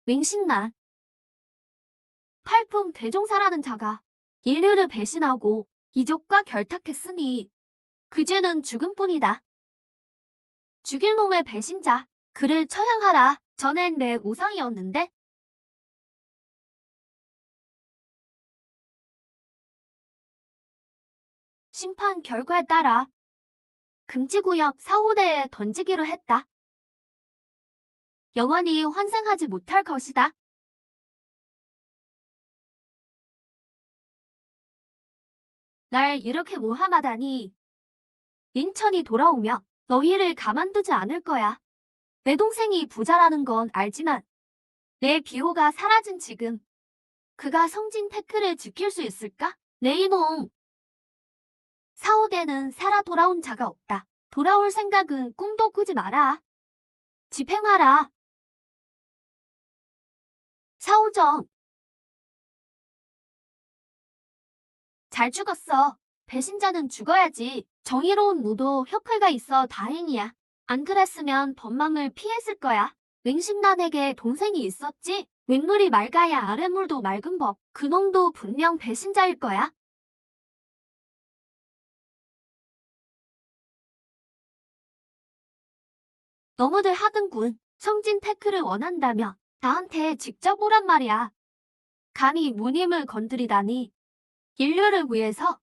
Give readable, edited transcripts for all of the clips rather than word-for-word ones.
맹신난 팔품 대종사라는 자가 인류를 배신하고 이족과 결탁했으니 그 죄는 죽음뿐이다. 죽일 놈의 배신자, 그를 처형하라. 전엔 내 우상이었는데 심판 결과에 따라 금지구역 사후대에 던지기로 했다. 영원히 환생하지 못할 것이다. 날 이렇게 모함하다니. 인천이 돌아오며 너희를 가만두지 않을 거야. 내 동생이 부자라는 건 알지만 내 비호가 사라진 지금 그가 성진 태클을 지킬 수 있을까? 내 이놈. 사후대는 살아 돌아온 자가 없다. 돌아올 생각은 꿈도 꾸지 마라. 집행하라. 사오정. 잘 죽었어. 배신자는 죽어야지. 정의로운 무도 혁회가 있어 다행이야. 안 그랬으면 법망을 피했을 거야. 맹심난에게 동생이 있었지? 윗물이 맑아야 아랫물도 맑은 법. 그놈도 분명 배신자일 거야. 너무들 하든군. 성진 태클을 원한다며 나한테 직접 오란 말이야. 감히 무님을 건드리다니. 인류를 위해서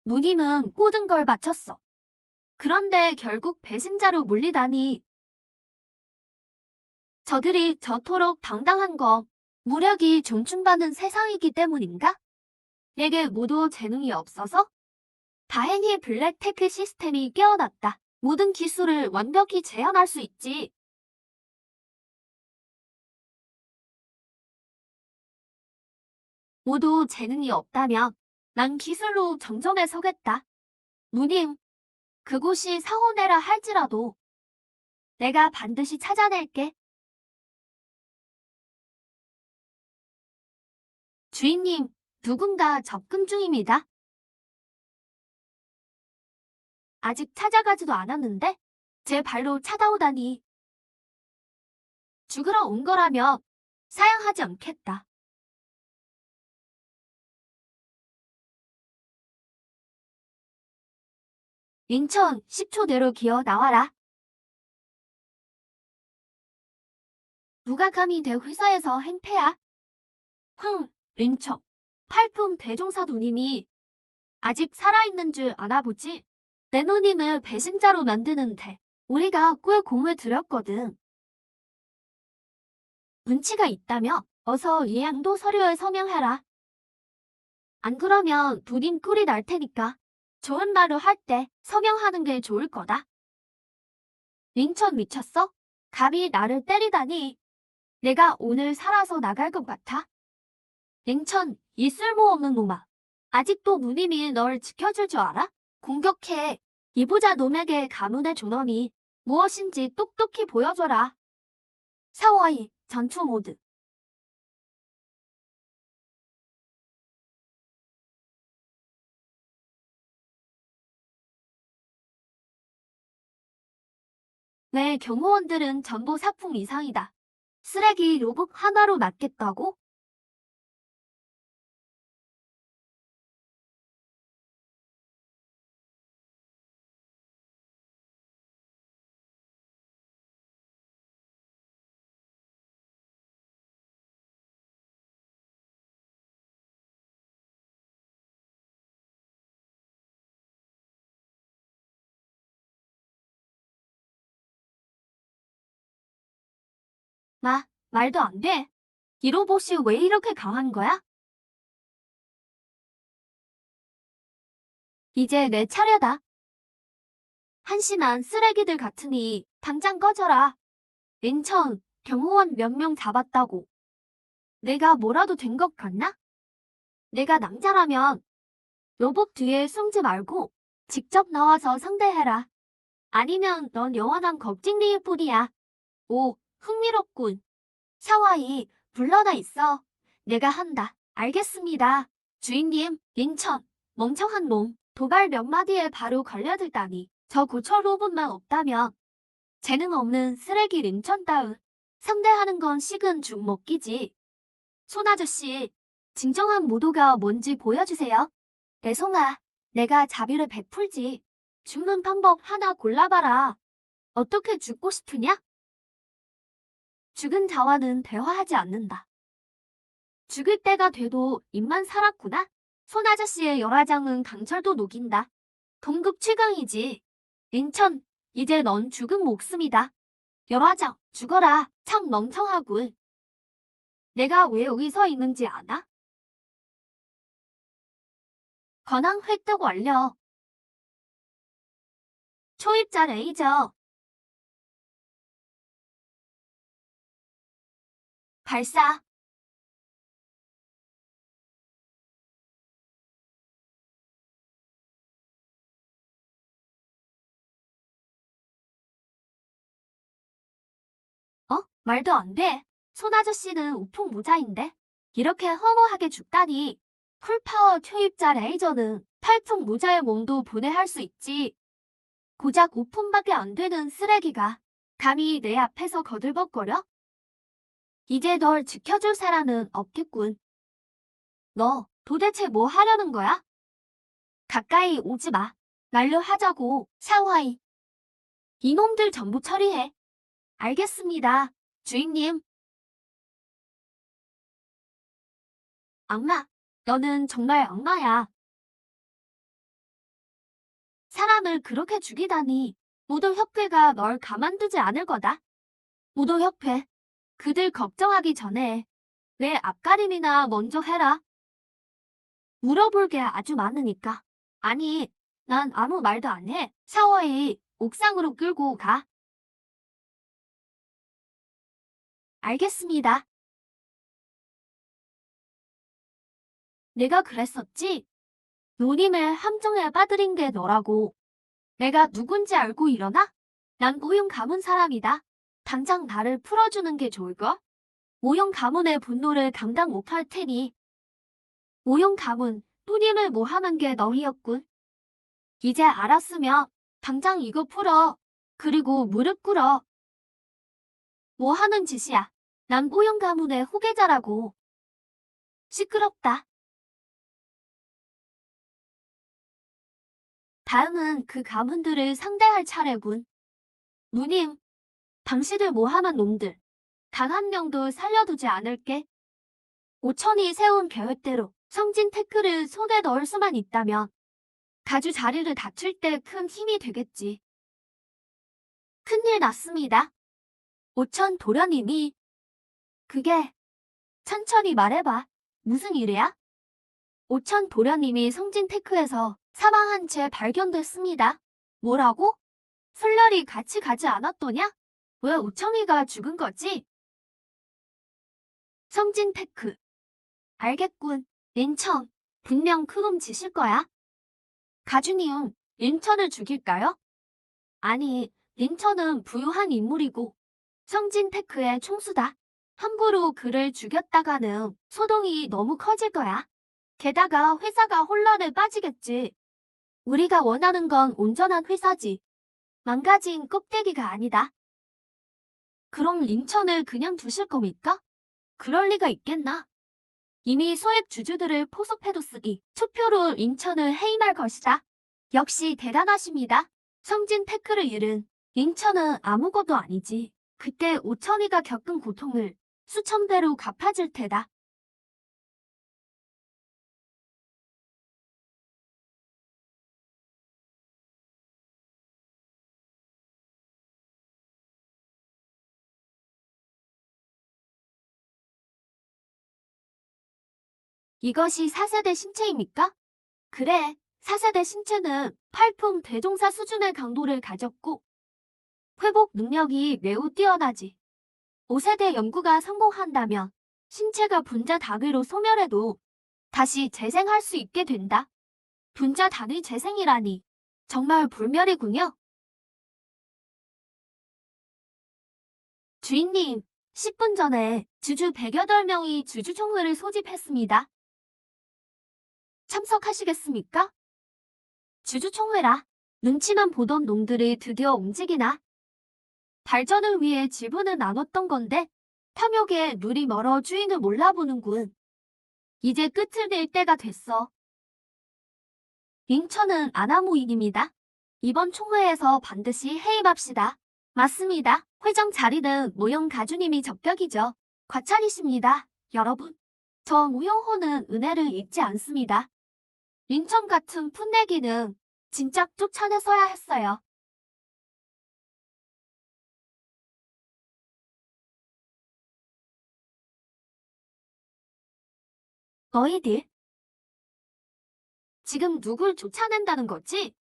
무님은 모든 걸 바쳤어. 그런데 결국 배신자로 물리다니. 저들이 저토록 당당한 거 무력이 존중받는 세상이기 때문인가? 내게 모두 재능이 없어서? 다행히 블랙테크 시스템이 깨어났다. 모든 기술을 완벽히 재현할 수 있지. 모두 재능이 없다면 난 기술로 정점에 서겠다. 누님, 그곳이 사호내라 할지라도 내가 반드시 찾아낼게. 주인님, 누군가 접근 중입니다. 아직 찾아가지도 않았는데 제 발로 찾아오다니. 죽으러 온 거라면 사양하지 않겠다. 인천 10초 내로 기어 나와라. 누가 감히 내 회사에서 행패야? 인천. 팔품 대종사 누님이 아직 살아있는 줄 아나보지? 내 누님을 배신자로 만드는데 우리가 꽤 공을 들였거든. 눈치가 있다며 어서 이 양도 서류에 서명해라. 안 그러면 누님 꿀이 날 테니까 좋은 말로 할 때 서명하는 게 좋을 거다. 인천 미쳤어? 감히 나를 때리다니. 내가 오늘 살아서 나갈 것 같아? 인천, 이 쓸모없는 놈아. 아직도 누님이 널 지켜줄 줄 알아? 공격해. 이부자 놈에게 가문의 존엄이 무엇인지 똑똑히 보여줘라. 사와이, 전투 모드. 내 경호원들은 전부 사품 이상이다. 쓰레기 로봇 하나로 낫겠다고? 말도 안 돼. 이 로봇이 왜 이렇게 강한 거야? 이제 내 차례다. 한심한 쓰레기들 같으니 당장 꺼져라. 인천, 경호원 몇 명 잡았다고. 내가 뭐라도 된 것 같나? 내가 낭자라면 로봇 뒤에 숨지 말고 직접 나와서 상대해라. 아니면 넌 영원한 겁쟁이일 뿐이야. 오, 흥미롭군. 사와이, 불러다 있어. 내가 한다. 알겠습니다. 주인님, 인천, 멍청한 놈. 도발 몇 마디에 바로 걸려들다니. 저 고철 로봇만 없다면 재능 없는 쓰레기 인천 따윈 상대하는 건 식은 죽 먹기지. 손 아저씨, 진정한 모도가 뭔지 보여주세요. 내 송아, 내가 자비를 베풀지. 죽는 방법 하나 골라봐라. 어떻게 죽고 싶으냐? 죽은 자와는 대화하지 않는다. 죽을 때가 돼도 입만 살았구나. 손 아저씨의 열화장은 강철도 녹인다. 동급 최강이지. 인천, 이제 넌 죽은 목숨이다. 열화장, 죽어라. 참 멍청하군. 내가 왜 여기 서 있는지 아나? 권한 획득 완료. 초입자 레이저. 발사. 말도 안 돼. 손 아저씨는 우풍 모자인데. 이렇게 허무하게 죽다니. 풀파워 초입자 레이저는 팔풍 모자의 몸도 분해할 수 있지. 고작 5푼밖에 안 되는 쓰레기가 감히 내 앞에서 거들벅거려? 이제 널 지켜줄 사람은 없겠군. 너 도대체 뭐 하려는 거야? 가까이 오지 마. 말로 하자고. 샤와이. 이놈들 전부 처리해. 알겠습니다. 주인님. 악마. 너는 정말 악마야. 사람을 그렇게 죽이다니. 무도협회가 널 가만두지 않을 거다. 무도협회. 그들 걱정하기 전에 내 앞가림이나 먼저 해라. 물어볼 게 아주 많으니까. 아니, 난 아무 말도 안 해. 샤워이 옥상으로 끌고 가. 알겠습니다. 내가 그랬었지? 노님을 함정에 빠뜨린 게 너라고. 내가 누군지 알고 일어나? 난 모형 가문 사람이다. 당장 나를 풀어주는 게 좋을까? 모형 가문의 분노를 감당 못할 테니. 모형 가문, 노님을 모함한 게 너희였군. 이제 알았으면 당장 이거 풀어. 그리고 무릎 꿇어. 뭐 하는 짓이야? 난 모형 가문의 후계자라고. 시끄럽다. 다음은 그 가문들을 상대할 차례군. 누님, 당신을 모함한 놈들. 단 한 명도 살려두지 않을게. 오천이 세운 계획대로 성진 태클을 손에 넣을 수만 있다면 가주 자리를 다칠 때 큰 힘이 되겠지. 큰일 났습니다. 오천 도련님이. 그게 천천히 말해봐. 무슨 일이야? 오천 도련님이 성진 테크에서 사망한 채 발견됐습니다. 뭐라고? 술래리 같이 가지 않았더냐? 왜 오천이가 죽은 거지? 성진 테크. 알겠군. 인천. 분명 크금 지실 거야. 가주님, 인천을 죽일까요? 아니, 인천은 부유한 인물이고 성진 테크의 총수다. 함부로 그를 죽였다가는 소동이 너무 커질 거야. 게다가 회사가 혼란에 빠지겠지. 우리가 원하는 건 온전한 회사지. 망가진 껍데기가 아니다. 그럼 인천을 그냥 두실 겁니까? 그럴 리가 있겠나? 이미 소액 주주들을 포섭해뒀으니 투표로 인천을 해임할 것이다. 역시 대단하십니다. 성진 태클을 잃은 인천은 아무것도 아니지. 그때 오천이가 겪은 고통을 수천 배로 갚아줄 테다. 이것이 4세대 신체입니까? 그래, 4세대 신체는 팔품 대종사 수준의 강도를 가졌고 회복 능력이 매우 뛰어나지. 5세대 연구가 성공한다면 신체가 분자 단위로 소멸해도 다시 재생할 수 있게 된다. 분자 단위 재생이라니 정말 불멸이군요. 주인님, 10분 전에 주주 108명이 주주총회를 소집했습니다. 참석하시겠습니까? 주주총회라. 눈치만 보던 놈들이 드디어 움직이나? 발전을 위해 지분을 나눴던 건데 탐욕에 눈이 멀어 주인을 몰라보는군. 이제 끝을 낼 때가 됐어. 인천은 아나무인입니다. 이번 총회에서 반드시 해임합시다. 맞습니다. 회장 자리는 무용 가주님이 적격이죠. 과찬이십니다, 여러분. 저 무용호는 은혜를 잊지 않습니다. 인천 같은 풋내기는 진짜 쫓아내서야 했어요. 너희들 지금 누굴 쫓아낸다는 거지?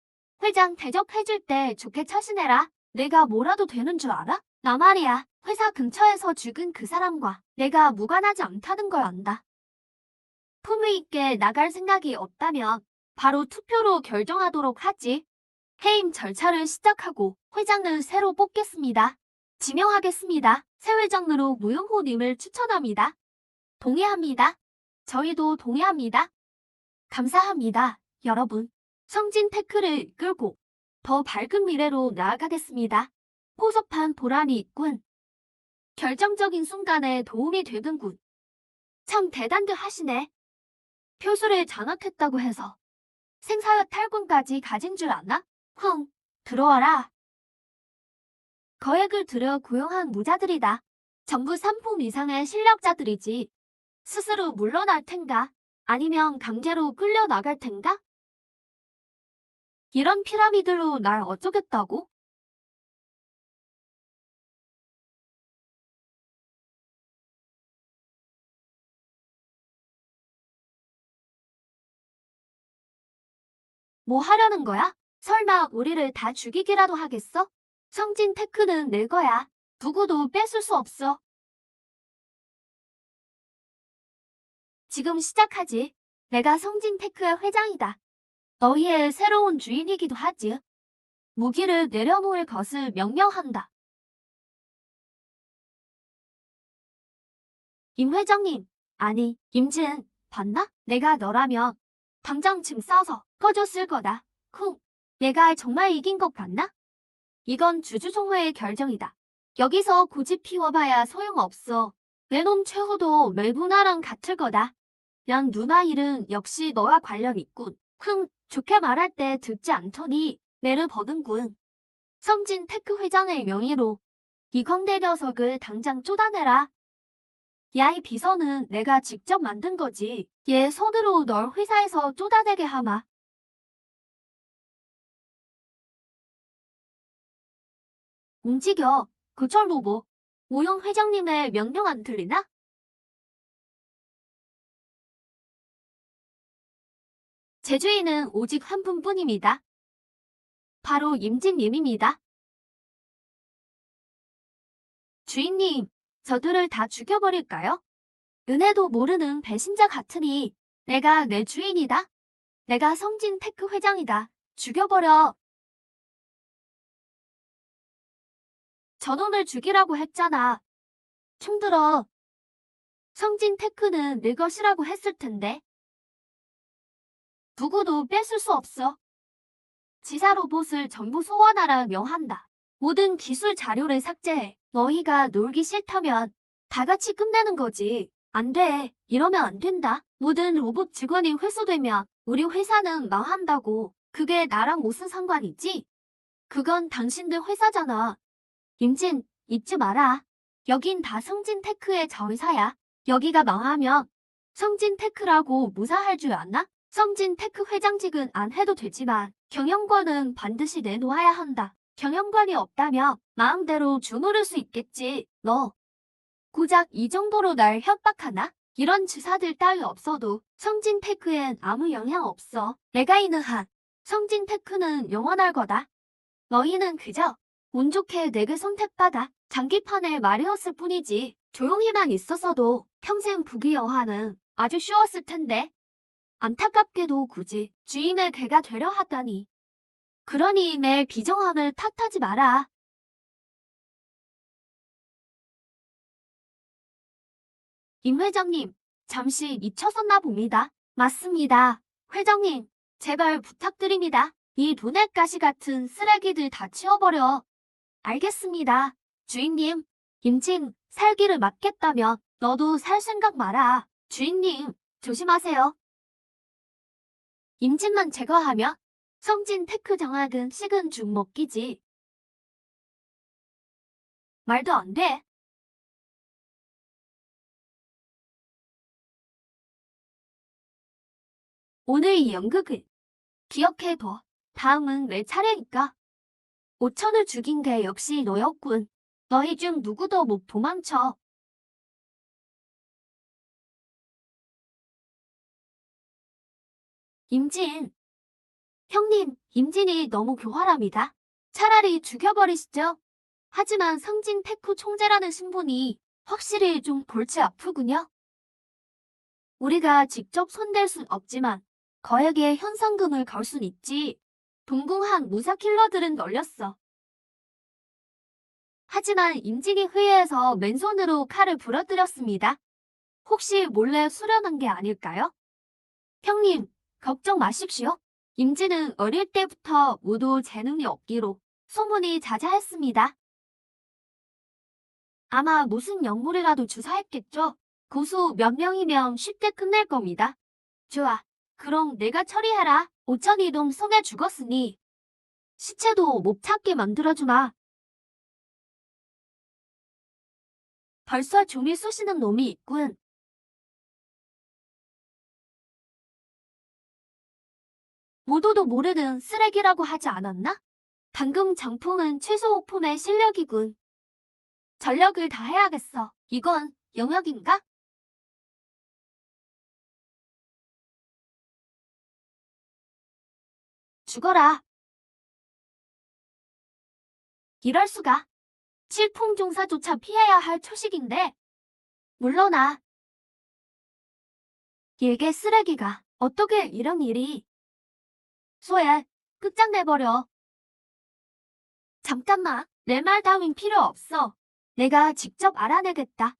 회장 대접해줄 때 좋게 처신해라. 내가 뭐라도 되는 줄 알아? 나 말이야. 회사 근처에서 죽은 그 사람과 내가 무관하지 않다는 걸 안다. 품위 있게 나갈 생각이 없다면 바로 투표로 결정하도록 하지. 해임 절차를 시작하고 회장을 새로 뽑겠습니다. 지명하겠습니다. 새 회장으로 무용호님을 추천합니다. 동의합니다. 저희도 동의합니다. 감사합니다, 여러분. 성진 테크를 이끌고 더 밝은 미래로 나아가겠습니다. 포섭한 보람이 있군. 결정적인 순간에 도움이 되는군. 참 대단들 하시네. 표수를 장악했다고 해서 생사의 탈군까지 가진 줄 아나? 들어와라. 거액을 들여 고용한 무자들이다. 전부 3품 이상의 실력자들이지. 스스로 물러날 텐가? 아니면 강제로 끌려나갈 텐가? 이런 피라미드로 날 어쩌겠다고? 뭐 하려는 거야? 설마 우리를 다 죽이기라도 하겠어? 성진 테크는 내 거야. 누구도 뺏을 수 없어. 지금 시작하지. 내가 성진 테크의 회장이다. 너희의 새로운 주인이기도 하지. 무기를 내려놓을 것을 명령한다. 임 회장님, 아니, 임진, 봤나? 내가 너라면 당장 짐 싸서 꺼줬을 거다. 내가 정말 이긴 것 같나? 이건 주주총회의 결정이다. 여기서 고집 피워봐야 소용없어. 내 놈 최후도 멜부나랑 같을 거다. 양 누나 일은 역시 너와 관련 있군. 좋게 말할 때 듣지 않더니 매를 버는군. 성진 테크 회장의 명의로 이 광대 녀석을 당장 쫓아내라. 야, 이 비서는 내가 직접 만든 거지. 얘 손으로 널 회사에서 쫓아내게 하마. 움직여. 그철 로보. 오영 회장님의 명령 안 들리나? 제 주인은 오직 한 분뿐입니다. 바로 임진님입니다. 주인님, 저들을 다 죽여버릴까요? 은혜도 모르는 배신자 같으니 내가 내 주인이다. 내가 성진 테크 회장이다. 죽여버려. 저놈을 죽이라고 했잖아. 총 들어. 성진 테크는 내 것이라고 했을 텐데. 누구도 뺏을 수 없어. 지사 로봇을 전부 소환하라 명한다. 모든 기술 자료를 삭제해. 너희가 놀기 싫다면 다 같이 끝내는 거지. 안 돼. 이러면 안 된다. 모든 로봇 직원이 회수되면 우리 회사는 망한다고. 그게 나랑 무슨 상관이지? 그건 당신들 회사잖아. 임진, 잊지 마라. 여긴 다 성진테크의 전사야. 여기가 망하면 성진테크라고 무사할 줄 아나? 성진테크 회장직은 안 해도 되지만 경영권은 반드시 내놓아야 한다. 경영권이 없다면 마음대로 주무를 수 있겠지. 너 고작 이 정도로 날 협박하나? 이런 주사들 따위 없어도 성진테크엔 아무 영향 없어. 내가 있는 한 성진테크는 영원할 거다. 너희는 그저 운 좋게 내게 선택받아 장기판의 말이었을 뿐이지. 조용히만 있었어도 평생 부귀영화는 아주 쉬웠을 텐데. 안타깝게도 굳이 주인의 개가 되려 하다니. 그러니 내 비정함을 탓하지 마라. 임 회장님, 잠시 미쳐섰나 봅니다. 맞습니다. 회장님, 제발 부탁드립니다. 이 도네가시 같은 쓰레기들 다 치워버려. 알겠습니다. 주인님, 임진 살기를 막겠다면 너도 살 생각 마라. 주인님, 조심하세요. 임진만 제거하면 성진 테크 정학은 식은 죽 먹기지. 말도 안 돼. 오늘 이 연극을 기억해둬. 다음은 내 차례니까. 5천을 죽인 게 역시 너였군. 너희 중 누구도 못 도망쳐. 임진. 형님, 임진이 너무 교활합니다. 차라리 죽여버리시죠. 하지만 성진 테크 총재라는 신분이 확실히 좀 골치 아프군요. 우리가 직접 손댈 순 없지만 거액의 현상금을 걸 순 있지. 동궁한 무사 킬러들은 널렸어. 하지만 임진이 회의에서 맨손으로 칼을 부러뜨렸습니다. 혹시 몰래 수련한 게 아닐까요? 형님, 걱정 마십시오. 임진은 어릴 때부터 모두 재능이 없기로 소문이 자자했습니다. 아마 무슨 약물이라도 주사했겠죠? 고수 몇 명이면 쉽게 끝낼 겁니다. 좋아. 그럼 내가 처리해라. 5천이 놈 손에 죽었으니 시체도 못 찾게 만들어주마. 벌써 종이 쑤시는 놈이 있군. 모두도 모르는 쓰레기라고 하지 않았나? 방금 장풍은 최소 호품의 실력이군. 전력을 다해야겠어. 이건 영역인가? 죽어라. 이럴 수가. 칠풍종사조차 피해야 할 초식인데. 물러나. 일개 쓰레기가 어떻게 이런 일이. 소애, 끝장내버려. 잠깐만, 내 말 따윈 필요 없어. 내가 직접 알아내겠다.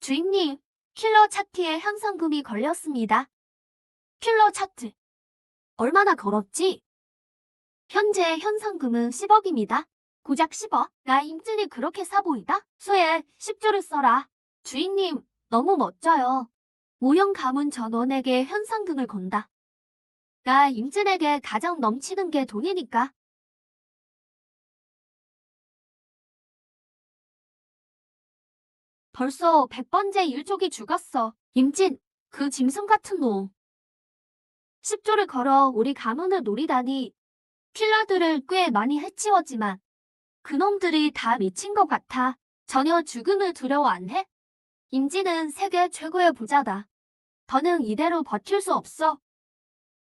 주인님, 킬러 차트에 현상금이 걸렸습니다. 킬러 차트. 얼마나 걸었지? 현재 현상금은 10억입니다. 고작 10억? 나 임진이 그렇게 사 보이다? 소에 10조를 써라. 주인님, 너무 멋져요. 모형 가문 전원에게 현상금을 건다. 나 임진에게 가장 넘치는 게 돈이니까. 벌써 100번째 일족이 죽었어. 임진, 그 짐승 같은 놈. 10조를 걸어 우리 가문을 노리다니. 킬러들을 꽤 많이 해치웠지만 그놈들이 다 미친 것 같아. 전혀 죽음을 두려워 안 해? 임진은 세계 최고의 부자다. 더는 이대로 버틸 수 없어.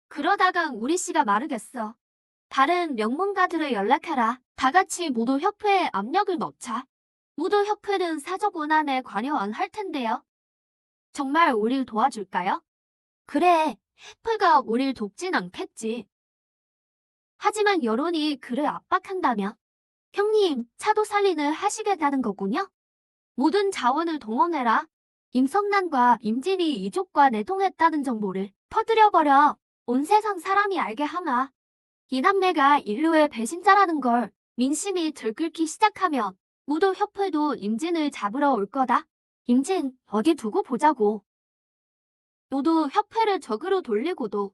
그러다가 우리 씨가 마르겠어. 다른 명문가들을 연락해라. 다 같이 모두 협회에 압력을 넣자. 모두 협회는 사적 원안에 관여 안 할 텐데요. 정말 우릴 도와줄까요? 그래, 협회가 우릴 돕진 않겠지. 하지만 여론이 그를 압박한다면 형님, 차도 살린을 하시겠다는 거군요. 모든 자원을 동원해라. 임성난과 임진이 이족과 내통했다는 정보를 퍼뜨려버려. 온 세상 사람이 알게 하마. 이 남매가 인류의 배신자라는 걸 민심이 들끓기 시작하면 모두 협회도 임진을 잡으러 올 거다. 임진, 어디 두고 보자고. 모두 협회를 적으로 돌리고도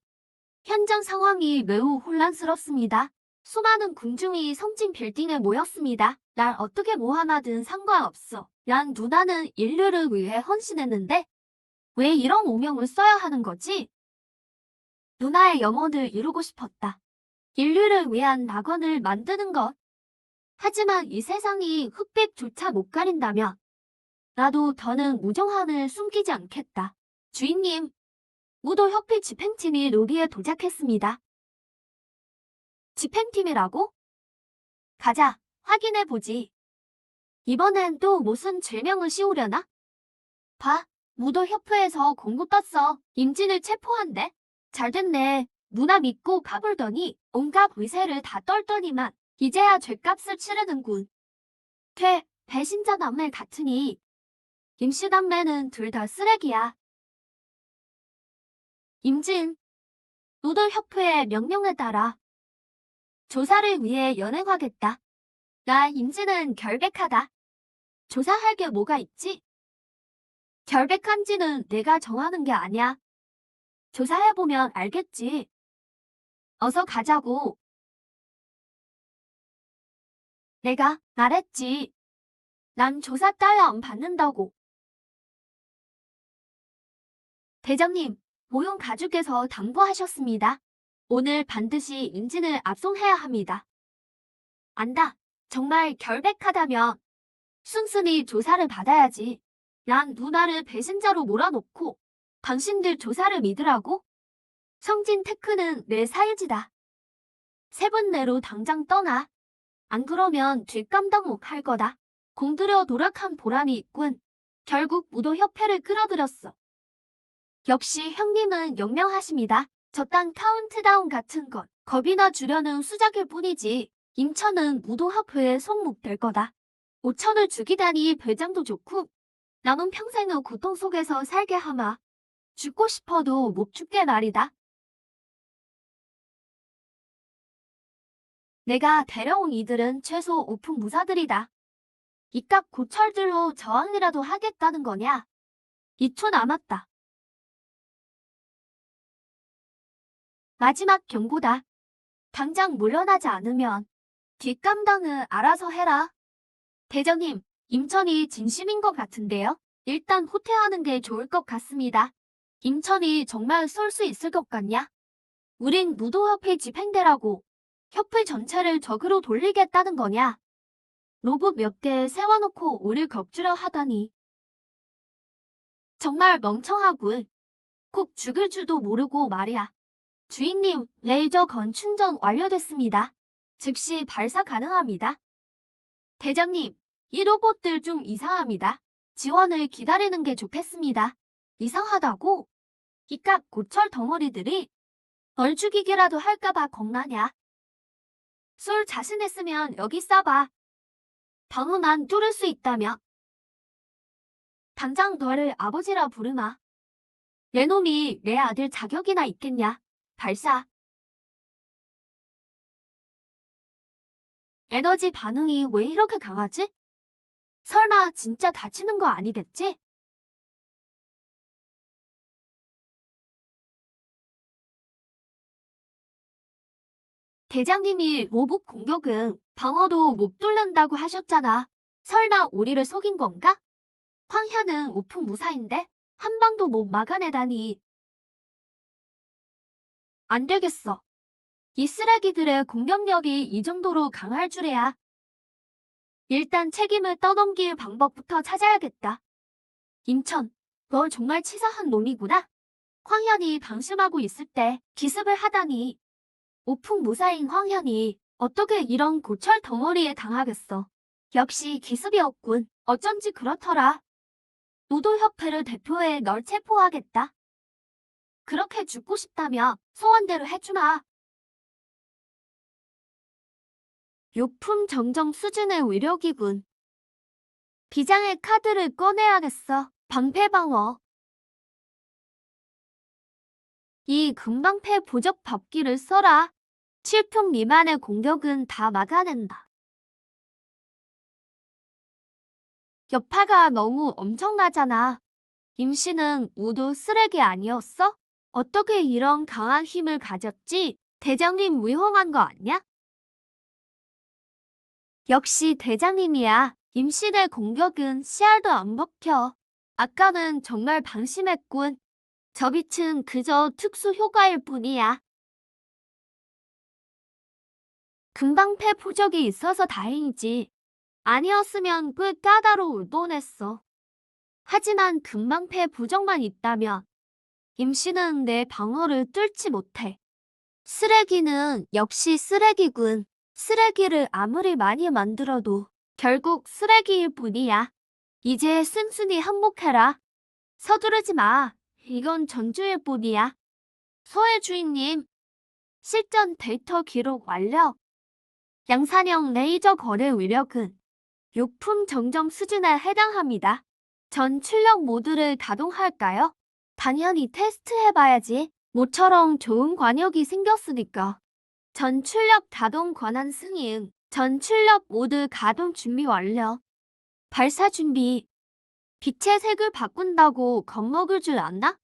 현장 상황이 매우 혼란스럽습니다. 수많은 군중이 성진 빌딩에 모였습니다. 날 어떻게 모함하든 상관없어. 난 누나는 인류를 위해 헌신했는데 왜 이런 오명을 써야 하는 거지? 누나의 염원을 이루고 싶었다. 인류를 위한 낙원을 만드는 것. 하지만 이 세상이 흑백조차 못 가린다면 나도 더는 무정한을 숨기지 않겠다. 주인님, 무도협회 집행팀이 로비에 도착했습니다. 집행팀이라고? 가자, 확인해보지. 이번엔 또 무슨 죄명을 씌우려나? 봐, 무도협회에서 공고 떴어. 임진을 체포한대. 잘됐네. 누나 믿고 가불더니 온갖 위세를 다 떨더니만 이제야 죗값을 치르는군. 배신자 남매 같으니 임씨 남매는 둘 다 쓰레기야. 임진, 무도협회의 명령에 따라 조사를 위해 연행하겠다. 나 임지는 결백하다. 조사할 게 뭐가 있지? 결백한지는 내가 정하는 게 아니야. 조사해보면 알겠지. 어서 가자고. 내가 말했지. 난 조사 따위 안 받는다고. 대장님, 모용 가족께서 당부하셨습니다. 오늘 반드시 임진을 압송해야 합니다. 안다. 정말 결백하다면 순순히 조사를 받아야지. 난 누나를 배신자로 몰아놓고 당신들 조사를 믿으라고? 성진 테크는 내 사유지다. 3분 내로 당장 떠나. 안 그러면 뒷감당목 할 거다. 공들여 노력한 보람이 있군. 결국 무도협회를 끌어들였어. 역시 형님은 영명하십니다. 저딴 카운트다운 같은 건 겁이나 주려는 수작일 뿐이지. 임천은 무도협회에 속목될 거다. 5천을 죽이다니 배짱도 좋고 남은 평생의 고통 속에서 살게 하마. 죽고 싶어도 못 죽게 말이다. 내가 데려온 이들은 최소 오품 무사들이다. 이깟 고철들로 저항이라도 하겠다는 거냐? 2초 남았다. 마지막 경고다. 당장 물러나지 않으면 뒷감당은 알아서 해라. 대장님, 임천이 진심인 것 같은데요? 일단 후퇴하는 게 좋을 것 같습니다. 임천이 정말 쏠 수 있을 것 같냐? 우린 무도협회 집행대라고 협회 전체를 적으로 돌리겠다는 거냐? 로봇 몇 개 세워놓고 우릴 겁주려 하다니. 정말 멍청하군. 꼭 죽을 줄도 모르고 말이야. 주인님, 레이저 건 충전 완료됐습니다. 즉시 발사 가능합니다. 대장님, 이 로봇들 좀 이상합니다. 지원을 기다리는 게 좋겠습니다. 이상하다고? 이깟 고철 덩어리들이 널 죽이기라도 할까봐 겁나냐? 쏠 자신 있으면 여기 쏴봐. 방어만 뚫을 수 있다며. 당장 너를 아버지라 부르마. 내 놈이 내 아들 자격이나 있겠냐? 발사. 에너지 반응이 왜 이렇게 강하지? 설마 진짜 다치는 거 아니겠지? 대장님이 로봇 공격은 방어도 못 뚫는다고 하셨잖아. 설마 우리를 속인 건가? 황현은 오픈 무사인데 한 방도 못 막아내다니. 안 되겠어. 이 쓰레기들의 공격력이 이 정도로 강할 줄이야. 일단 책임을 떠넘길 방법부터 찾아야겠다. 임천, 너 정말 치사한 놈이구나. 황현이 방심하고 있을 때 기습을 하다니. 오풍 무사인 황현이 어떻게 이런 고철 덩어리에 당하겠어. 역시 기습이었군. 어쩐지 그렇더라. 노도협회를 대표해 널 체포하겠다. 그렇게 죽고 싶다며 소원대로 해주마. 욕품 정정 수준의 위력이군. 비장의 카드를 꺼내야겠어. 방패방어. 이 금방패 보적 법기를 써라. 7품 미만의 공격은 다 막아낸다. 여파가 너무 엄청나잖아. 임씨는 모두 쓰레기 아니었어? 어떻게 이런 강한 힘을 가졌지? 대장님 위험한 거 아니야? 역시 대장님이야. 임씨의 공격은 씨알도 안 먹혀. 아까는 정말 방심했군. 저 빛은 그저 특수 효과일 뿐이야. 금방패 포적이 있어서 다행이지. 아니었으면 꽤 까다로울 뻔했어. 하지만 금방패 부적만 있다면 임씨는 내 방어를 뚫지 못해. 쓰레기는 역시 쓰레기군. 쓰레기를 아무리 많이 만들어도 결국 쓰레기일 뿐이야. 이제 순순히 항복해라. 서두르지 마. 이건 전주일 뿐이야. 소의 주인님, 실전 데이터 기록 완료. 양산형 레이저 거래 위력은 욕품 정정 수준에 해당합니다. 전 출력 모드를 가동할까요? 당연히 테스트해봐야지. 모처럼 좋은 관역이 생겼으니까. 전 출력 가동 권한 승인. 전 출력 모드 가동 준비 완료. 발사 준비. 빛의 색을 바꾼다고 겁먹을 줄 아나?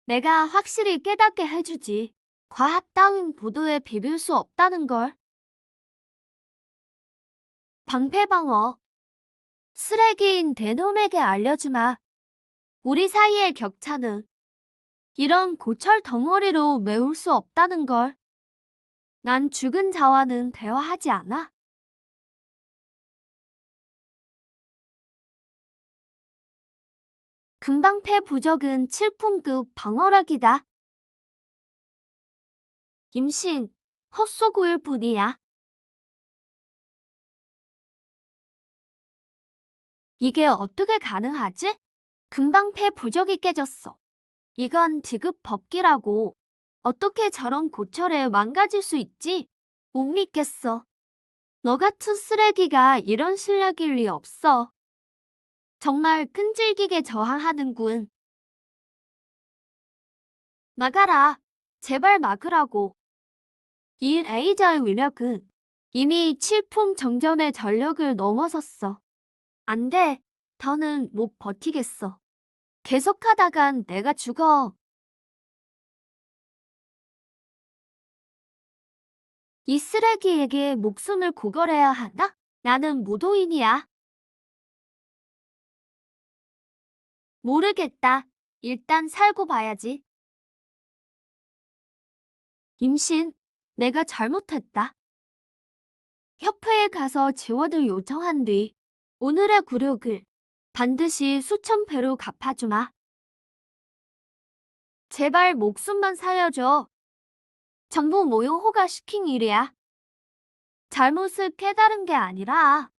내가 확실히 깨닫게 해주지. 과학 따윈 보도에 비빌 수 없다는 걸. 방패방어. 쓰레기인 대놈에게 알려주마. 우리 사이의 격차는 이런 고철 덩어리로 메울 수 없다는 걸. 난 죽은 자와는 대화하지 않아. 금방패 부적은 7품급 방어력이다. 임신, 헛소구일 뿐이야. 이게 어떻게 가능하지? 금방패 부적이 깨졌어. 이건 디귿 법기라고. 어떻게 저런 고철에 망가질 수 있지? 못 믿겠어. 너 같은 쓰레기가 이런 실력일 리 없어. 정말 끈질기게 저항하는군. 막아라. 제발 막으라고. 이 레이저의 위력은 이미 7품 정점의 전력을 넘어섰어. 안 돼. 더는 못 버티겠어. 계속하다간 내가 죽어. 이 쓰레기에게 목숨을 구걸해야 하나? 나는 무도인이야. 모르겠다. 일단 살고 봐야지. 임신, 내가 잘못했다. 협회에 가서 지원을 요청한 뒤 오늘의 굴욕을 반드시 수천 배로 갚아주마. 제발 목숨만 살려줘. 정부 모용호가 시킨 일이야. 잘못을 깨달은 게 아니라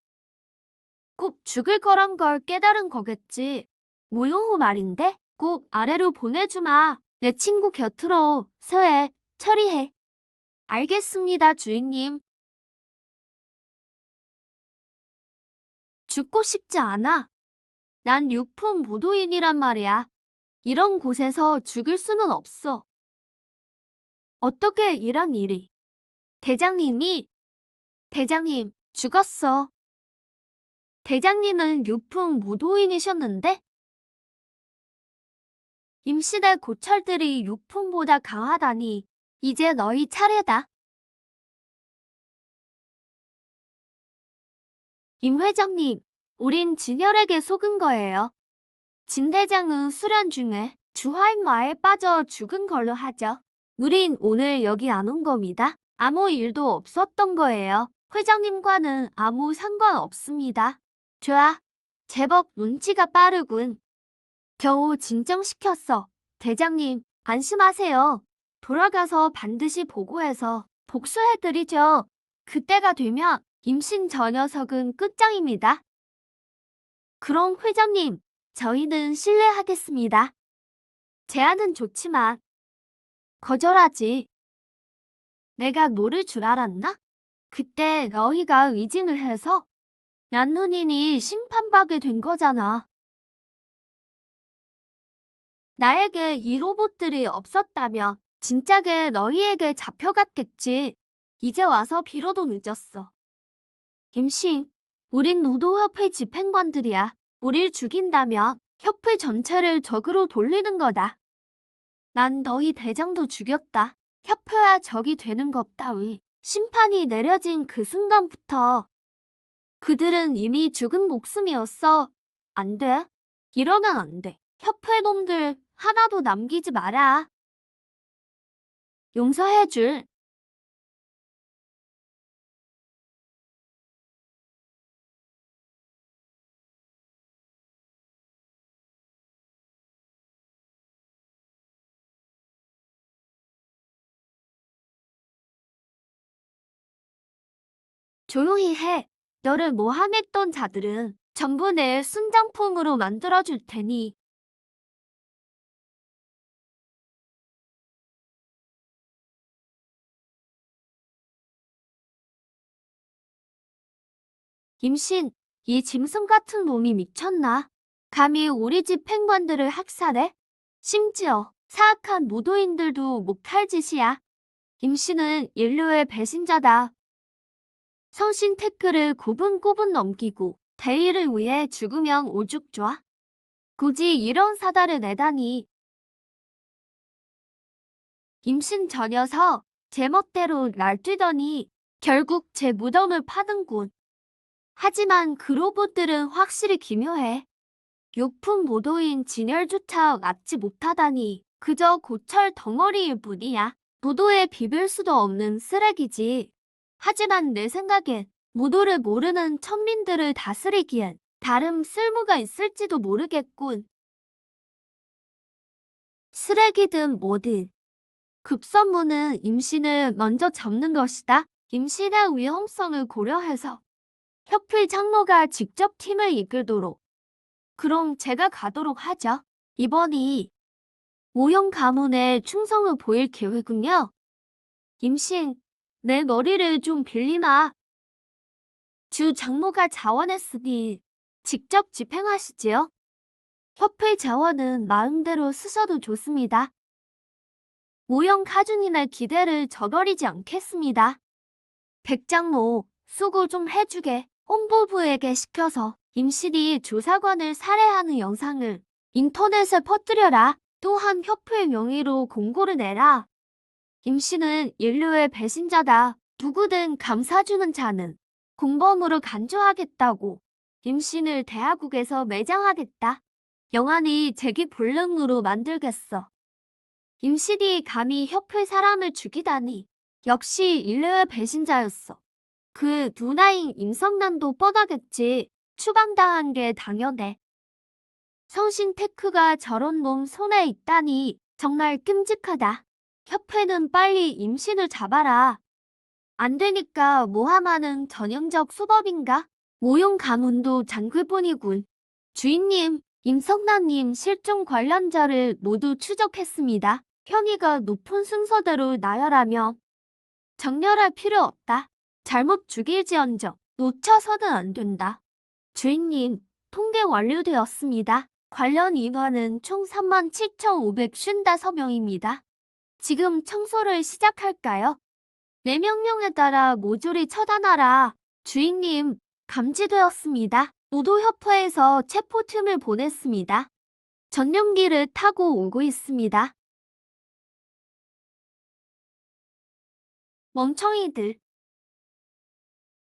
꼭 죽을 거란 걸 깨달은 거겠지. 모용호 말인데 꼭 아래로 보내주마. 내 친구 곁으로 서해 처리해. 알겠습니다, 주인님. 죽고 싶지 않아. 난 육품 무도인이란 말이야. 이런 곳에서 죽을 수는 없어. 어떻게 이런 일이? 대장님, 죽었어. 대장님은 육품 무도인이셨는데? 임시대 고철들이 육품보다 강하다니. 이제 너희 차례다. 임 회장님, 우린 진열에게 속은 거예요. 진 대장은 수련 중에 주화인마에 빠져 죽은 걸로 하죠. 우린 오늘 여기 안 온 겁니다. 아무 일도 없었던 거예요. 회장님과는 아무 상관없습니다. 좋아. 제법 눈치가 빠르군. 겨우 진정시켰어. 대장님, 안심하세요. 돌아가서 반드시 보고해서 복수해드리죠. 그때가 되면 임신 저 녀석은 끝장입니다. 그럼 회장님, 저희는 실례하겠습니다. 제안은 좋지만 거절하지. 내가 노를 줄 알았나? 그때 너희가 의진을 해서 난눈이니 심판받게 된 거잖아. 나에게 이 로봇들이 없었다면 진작에 너희에게 잡혀갔겠지. 이제 와서 빌어도 늦었어. 임신, 우린 우도협회 집행관들이야. 우릴 죽인다면 협회 전체를 적으로 돌리는 거다. 난 너희 대장도 죽였다. 협회와 적이 되는 것 따위. 심판이 내려진 그 순간부터 그들은 이미 죽은 목숨이었어. 안 돼. 이러면 안 돼. 협회 놈들 하나도 남기지 마라. 용서해줄. 조용히 해. 너를 모함했던 자들은 전부 내 순장품으로 만들어줄 테니. 임신, 이 짐승 같은 놈이 미쳤나? 감히 우리 집 팽관들을 학살해? 심지어 사악한 무도인들도 못할 짓이야. 임신은 인류의 배신자다. 성신 태클을 고분고분 넘기고 대의를 위해 죽으면 오죽 좋아. 굳이 이런 사달을 내다니. 임신 전여서 제 멋대로 날뛰더니 결국 제 무덤을 파는군. 하지만 그 로봇들은 확실히 기묘해. 욕품 모도인 진열조차 막지 못하다니 그저 고철 덩어리일 뿐이야. 무도에 비빌 수도 없는 쓰레기지. 하지만 내 생각엔 무도를 모르는 천민들을 다스리기엔 다른 쓸모가 있을지도 모르겠군. 쓰레기든 뭐든. 급선무는 임신을 먼저 잡는 것이다. 임신의 위험성을 고려해서 협회 장로가 직접 팀을 이끌도록. 그럼 제가 가도록 하죠. 이번이 모형 가문의 충성을 보일 계획은요. 임신, 내 머리를 좀 빌리마. 주 장모가 자원했으니 직접 집행하시지요. 협회 자원은 마음대로 쓰셔도 좋습니다. 모형 가준인의 기대를 저버리지 않겠습니다. 백장모, 수고 좀 해주게. 홍보부에게 시켜서 임신이 조사관을 살해하는 영상을 인터넷에 퍼뜨려라. 또한 협회의 명의로 공고를 내라. 임신은 인류의 배신자다. 누구든 감싸주는 자는 공범으로 간주하겠다고. 임신을 대하국에서 매장하겠다. 영안이 제기 불능으로 만들겠어. 임신이 감히 협회 사람을 죽이다니. 역시 인류의 배신자였어. 그 누나인 임성난도 뻔하겠지. 추방당한 게 당연해. 성신 테크가 저런 놈 손에 있다니 정말 끔찍하다. 협회는 빨리 임신을 잡아라. 안 되니까 모함하는 전형적 수법인가? 모형 가문도 장글뿐이군. 주인님, 임성난님 실종 관련자를 모두 추적했습니다. 혐의가 높은 순서대로 나열하며 정렬할 필요 없다. 잘못 죽일지언정 놓쳐서는 안 된다. 주인님, 통계 완료되었습니다. 관련 인원은 총 37,555명입니다. 지금 청소를 시작할까요? 내 명령에 따라 모조리 처단하라. 주인님, 감지되었습니다. 노도협회에서 체포팀을 보냈습니다. 전용기를 타고 오고 있습니다. 멍청이들.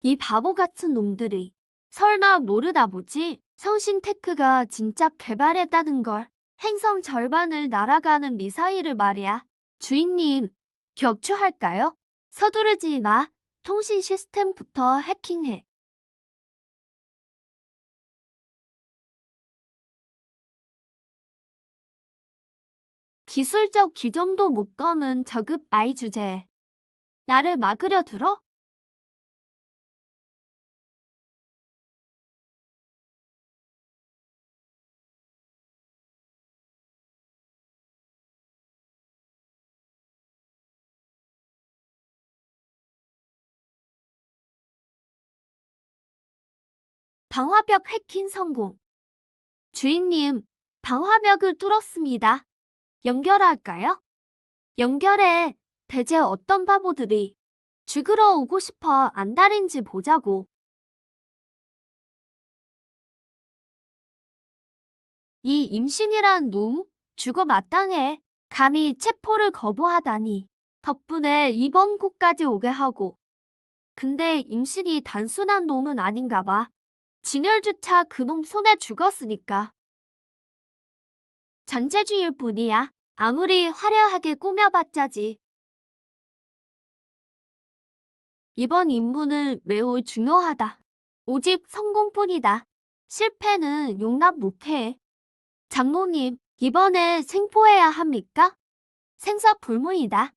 이 바보 같은 놈들이 설마 모르다 보지? 성신 테크가 진짜 개발했다는 걸. 행성 절반을 날아가는 미사일을 말이야. 주인님, 격추할까요? 서두르지 마. 통신 시스템부터 해킹해. 기술적 기정도 못 검은 저급 아이 주제에 나를 막으려 들어? 방화벽 해킹 성공. 주인님, 방화벽을 뚫었습니다. 연결할까요? 연결해. 대체 어떤 바보들이 죽으러 오고 싶어 안달인지 보자고. 이 임신이란 놈 죽어 마땅해. 감히 체포를 거부하다니. 덕분에 이번 곳까지 오게 하고. 근데 임신이 단순한 놈은 아닌가 봐. 진열주차 그놈 손에 죽었으니까. 잔재주일 뿐이야. 아무리 화려하게 꾸며봤자지. 이번 임무는 매우 중요하다. 오직 성공뿐이다. 실패는 용납 못해. 장모님, 이번에 생포해야 합니까? 생사불문이다.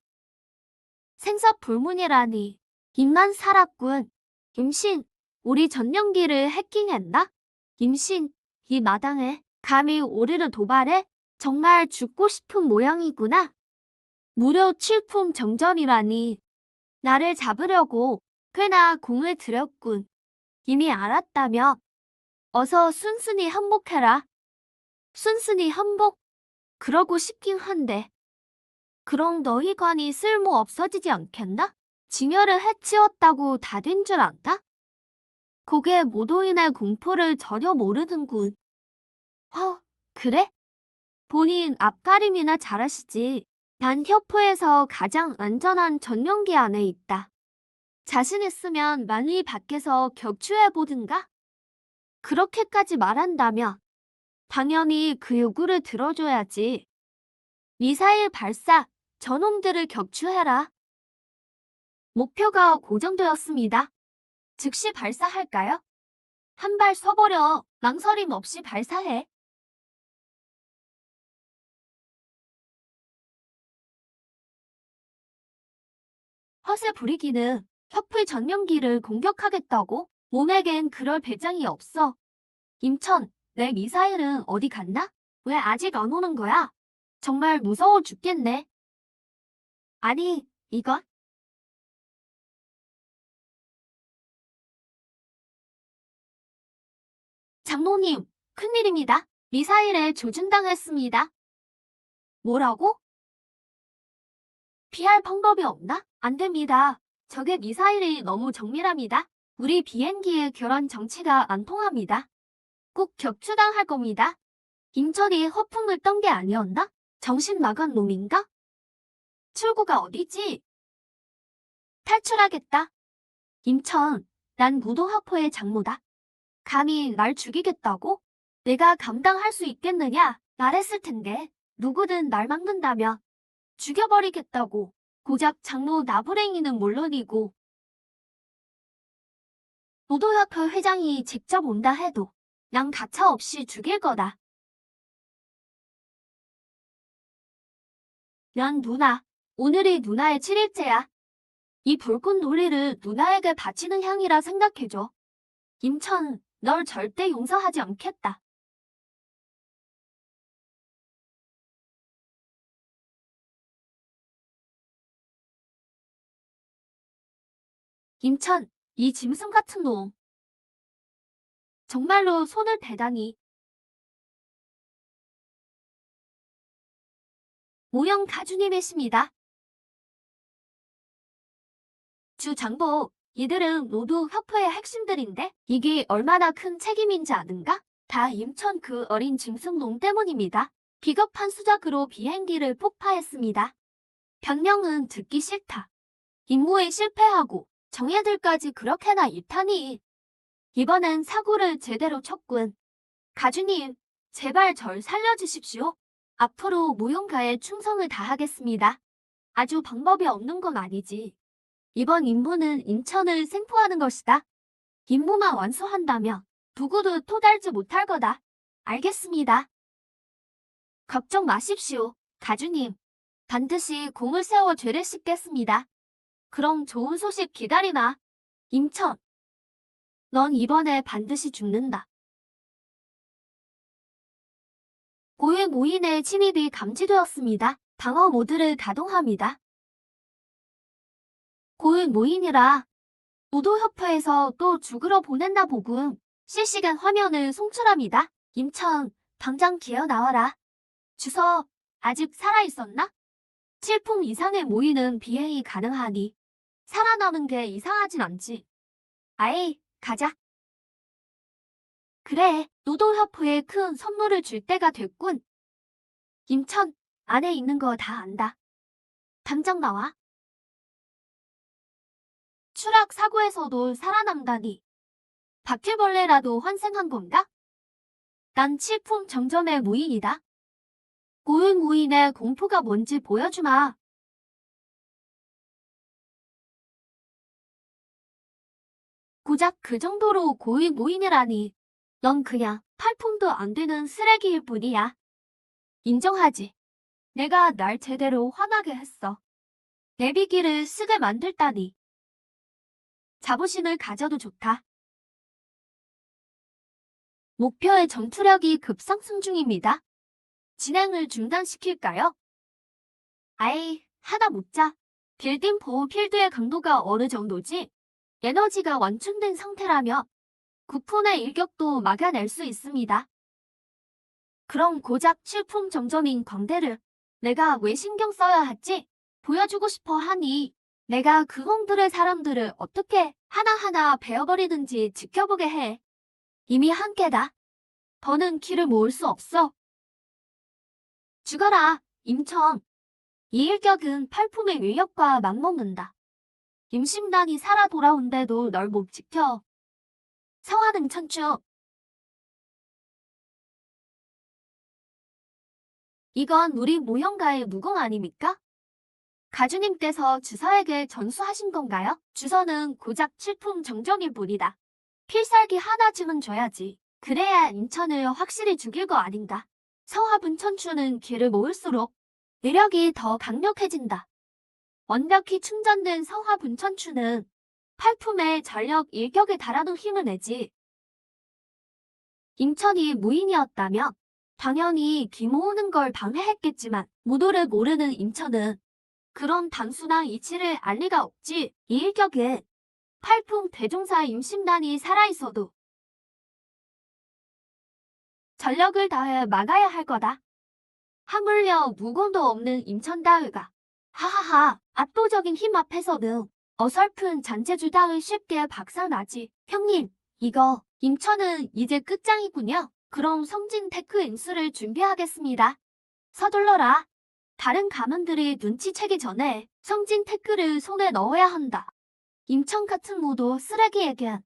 생사불문이라니. 입만 살았군. 임신, 우리 전용기를 해킹했나? 임신, 이 마당에 감히 우리를 도발해? 정말 죽고 싶은 모양이구나. 무려 칠품 정전이라니. 나를 잡으려고 꽤나 공을 들였군. 이미 알았다며. 어서 순순히 항복해라. 순순히 항복? 그러고 싶긴 한데. 그럼 너희 관이 쓸모 없어지지 않겠나? 진열을 해치웠다고 다 된 줄 안다? 고개 모도인의 공포를 전혀 모르는군. 그래? 본인 앞가림이나 잘하시지. 난 협회에서 가장 안전한 전용기 안에 있다. 자신 있으면 만일 밖에서 격추해보든가? 그렇게까지 말한다면 당연히 그 요구를 들어줘야지. 미사일 발사, 저놈들을 격추해라. 목표가 고정되었습니다. 즉시 발사할까요? 한 발 쏴버려. 망설임 없이 발사해. 허세 부리기는 협회 전용기를 공격하겠다고? 몸에겐 그럴 배짱이 없어. 임천, 내 미사일은 어디 갔나? 왜 아직 안 오는 거야? 정말 무서워 죽겠네. 아니, 이건? 장모님, 큰일입니다. 미사일에 조준당했습니다. 뭐라고? 피할 방법이 없나? 안 됩니다. 적의 미사일이 너무 정밀합니다. 우리 비행기의 교란 정치가 안 통합니다. 꼭 격추당할 겁니다. 임철이 허풍을 떤 게 아니었나? 정신 나간 놈인가? 출구가 어디지? 탈출하겠다. 임천, 난 무도학포의 장모다. 감히 날 죽이겠다고? 내가 감당할 수 있겠느냐? 말했을 텐데 누구든 날 막는다면 죽여버리겠다고. 고작 장모 나부랭이는 물론이고 무도학회 회장이 직접 온다 해도 난 가차없이 죽일 거다. 난 누나, 오늘이 누나의 7일째야. 이 불꽃 놀이를 누나에게 바치는 향이라 생각해줘. 임천, 널 절대 용서하지 않겠다. 임천, 이 짐승 같은 놈. 정말로 손을 대다니. 모형 가주님이십니다. 주장보, 이들은 모두 협회의 핵심들인데 이게 얼마나 큰 책임인지 아는가? 다 임천 그 어린 짐승놈 때문입니다. 비겁한 수작으로 비행기를 폭파했습니다. 변명은 듣기 싫다. 임무에 실패하고 정예들까지 그렇게나 일타니. 이번엔 사고를 제대로 쳤군. 가주님, 제발 절 살려주십시오. 앞으로 무용가에 충성을 다하겠습니다. 아주 방법이 없는 건 아니지. 이번 임무는 인천을 생포하는 것이다. 임무만 완수한다면 누구도 토달지 못할 거다. 알겠습니다. 걱정 마십시오, 가주님. 반드시 공을 세워 죄를 씻겠습니다. 그럼 좋은 소식 기다리나. 임천, 넌 이번에 반드시 죽는다. 고위 모인의 침입이 감지되었습니다. 방어 모드를 가동합니다. 고위 모인이라 무도협회에서 또 죽으러 보냈나 보군. 실시간 화면을 송출합니다. 임천, 당장 기어 나와라. 주서, 아직 살아있었나? 7풍 이상의 모이는 비행이 가능하니 살아남은 게 이상하진 않지. 아이, 가자. 그래, 노도협회에 큰 선물을 줄 때가 됐군. 임천, 안에 있는 거 다 안다. 당장 나와. 추락 사고에서도 살아남다니. 바퀴벌레라도 환생한 건가? 난 칠풍 정전의 무인이다. 고위 무인의 공포가 뭔지 보여주마. 고작 그 정도로 고위 무인이라니. 넌 그냥 팔품도 안 되는 쓰레기일 뿐이야. 인정하지. 내가 날 제대로 화나게 했어. 내비기를 쓰게 만들다니. 자부심을 가져도 좋다. 목표의 전투력이 급상승 중입니다. 진행을 중단시킬까요? 아이, 하나 묻자. 빌딩 보호 필드의 강도가 어느 정도지? 에너지가 완충된 상태라며 국폰의 일격도 막아낼 수 있습니다. 그럼 고작 실품 정전인 광대를 내가 왜 신경 써야 했지? 보여주고 싶어 하니 내가 그놈들의 사람들을 어떻게 하나하나 베어버리든지 지켜보게 해. 이미 한계다. 더는 기를 모을 수 없어. 죽어라, 임청. 이 일격은 팔품의 위력과 맞먹는다. 임신단이 살아 돌아온데도 널 못 지켜. 성화는 천추. 이건 우리 모형가의 무공 아닙니까? 가주님께서 주서에게 전수하신 건가요? 주서는 고작 칠품 정정일 뿐이다. 필살기 하나쯤은 줘야지. 그래야 인천을 확실히 죽일 거 아닌가. 성화분 천추는 기를 모을수록 위력이 더 강력해진다. 완벽히 충전된 성화분 천추는 팔품의 전력 일격에 달하는 힘을 내지. 임천이 무인이었다면 당연히 기 모으는 걸 방해했겠지만 무도를 모르는 임천은 그런 단순한 이치를 알 리가 없지. 이 일격에 팔품 대종사 임신단이 살아있어도 전력을 다해 막아야 할 거다. 하물며 무공도 없는 임천다의가 하하하 압도적인 힘 앞에서는 어설픈 잔재주다의 쉽게 박살나지. 형님, 이거 임천은 이제 끝장이군요. 그럼 성진 테크 인수를 준비하겠습니다. 서둘러라. 다른 가문들이 눈치채기 전에 성진 테크를 손에 넣어야 한다. 임천 같은 무도 쓰레기에겐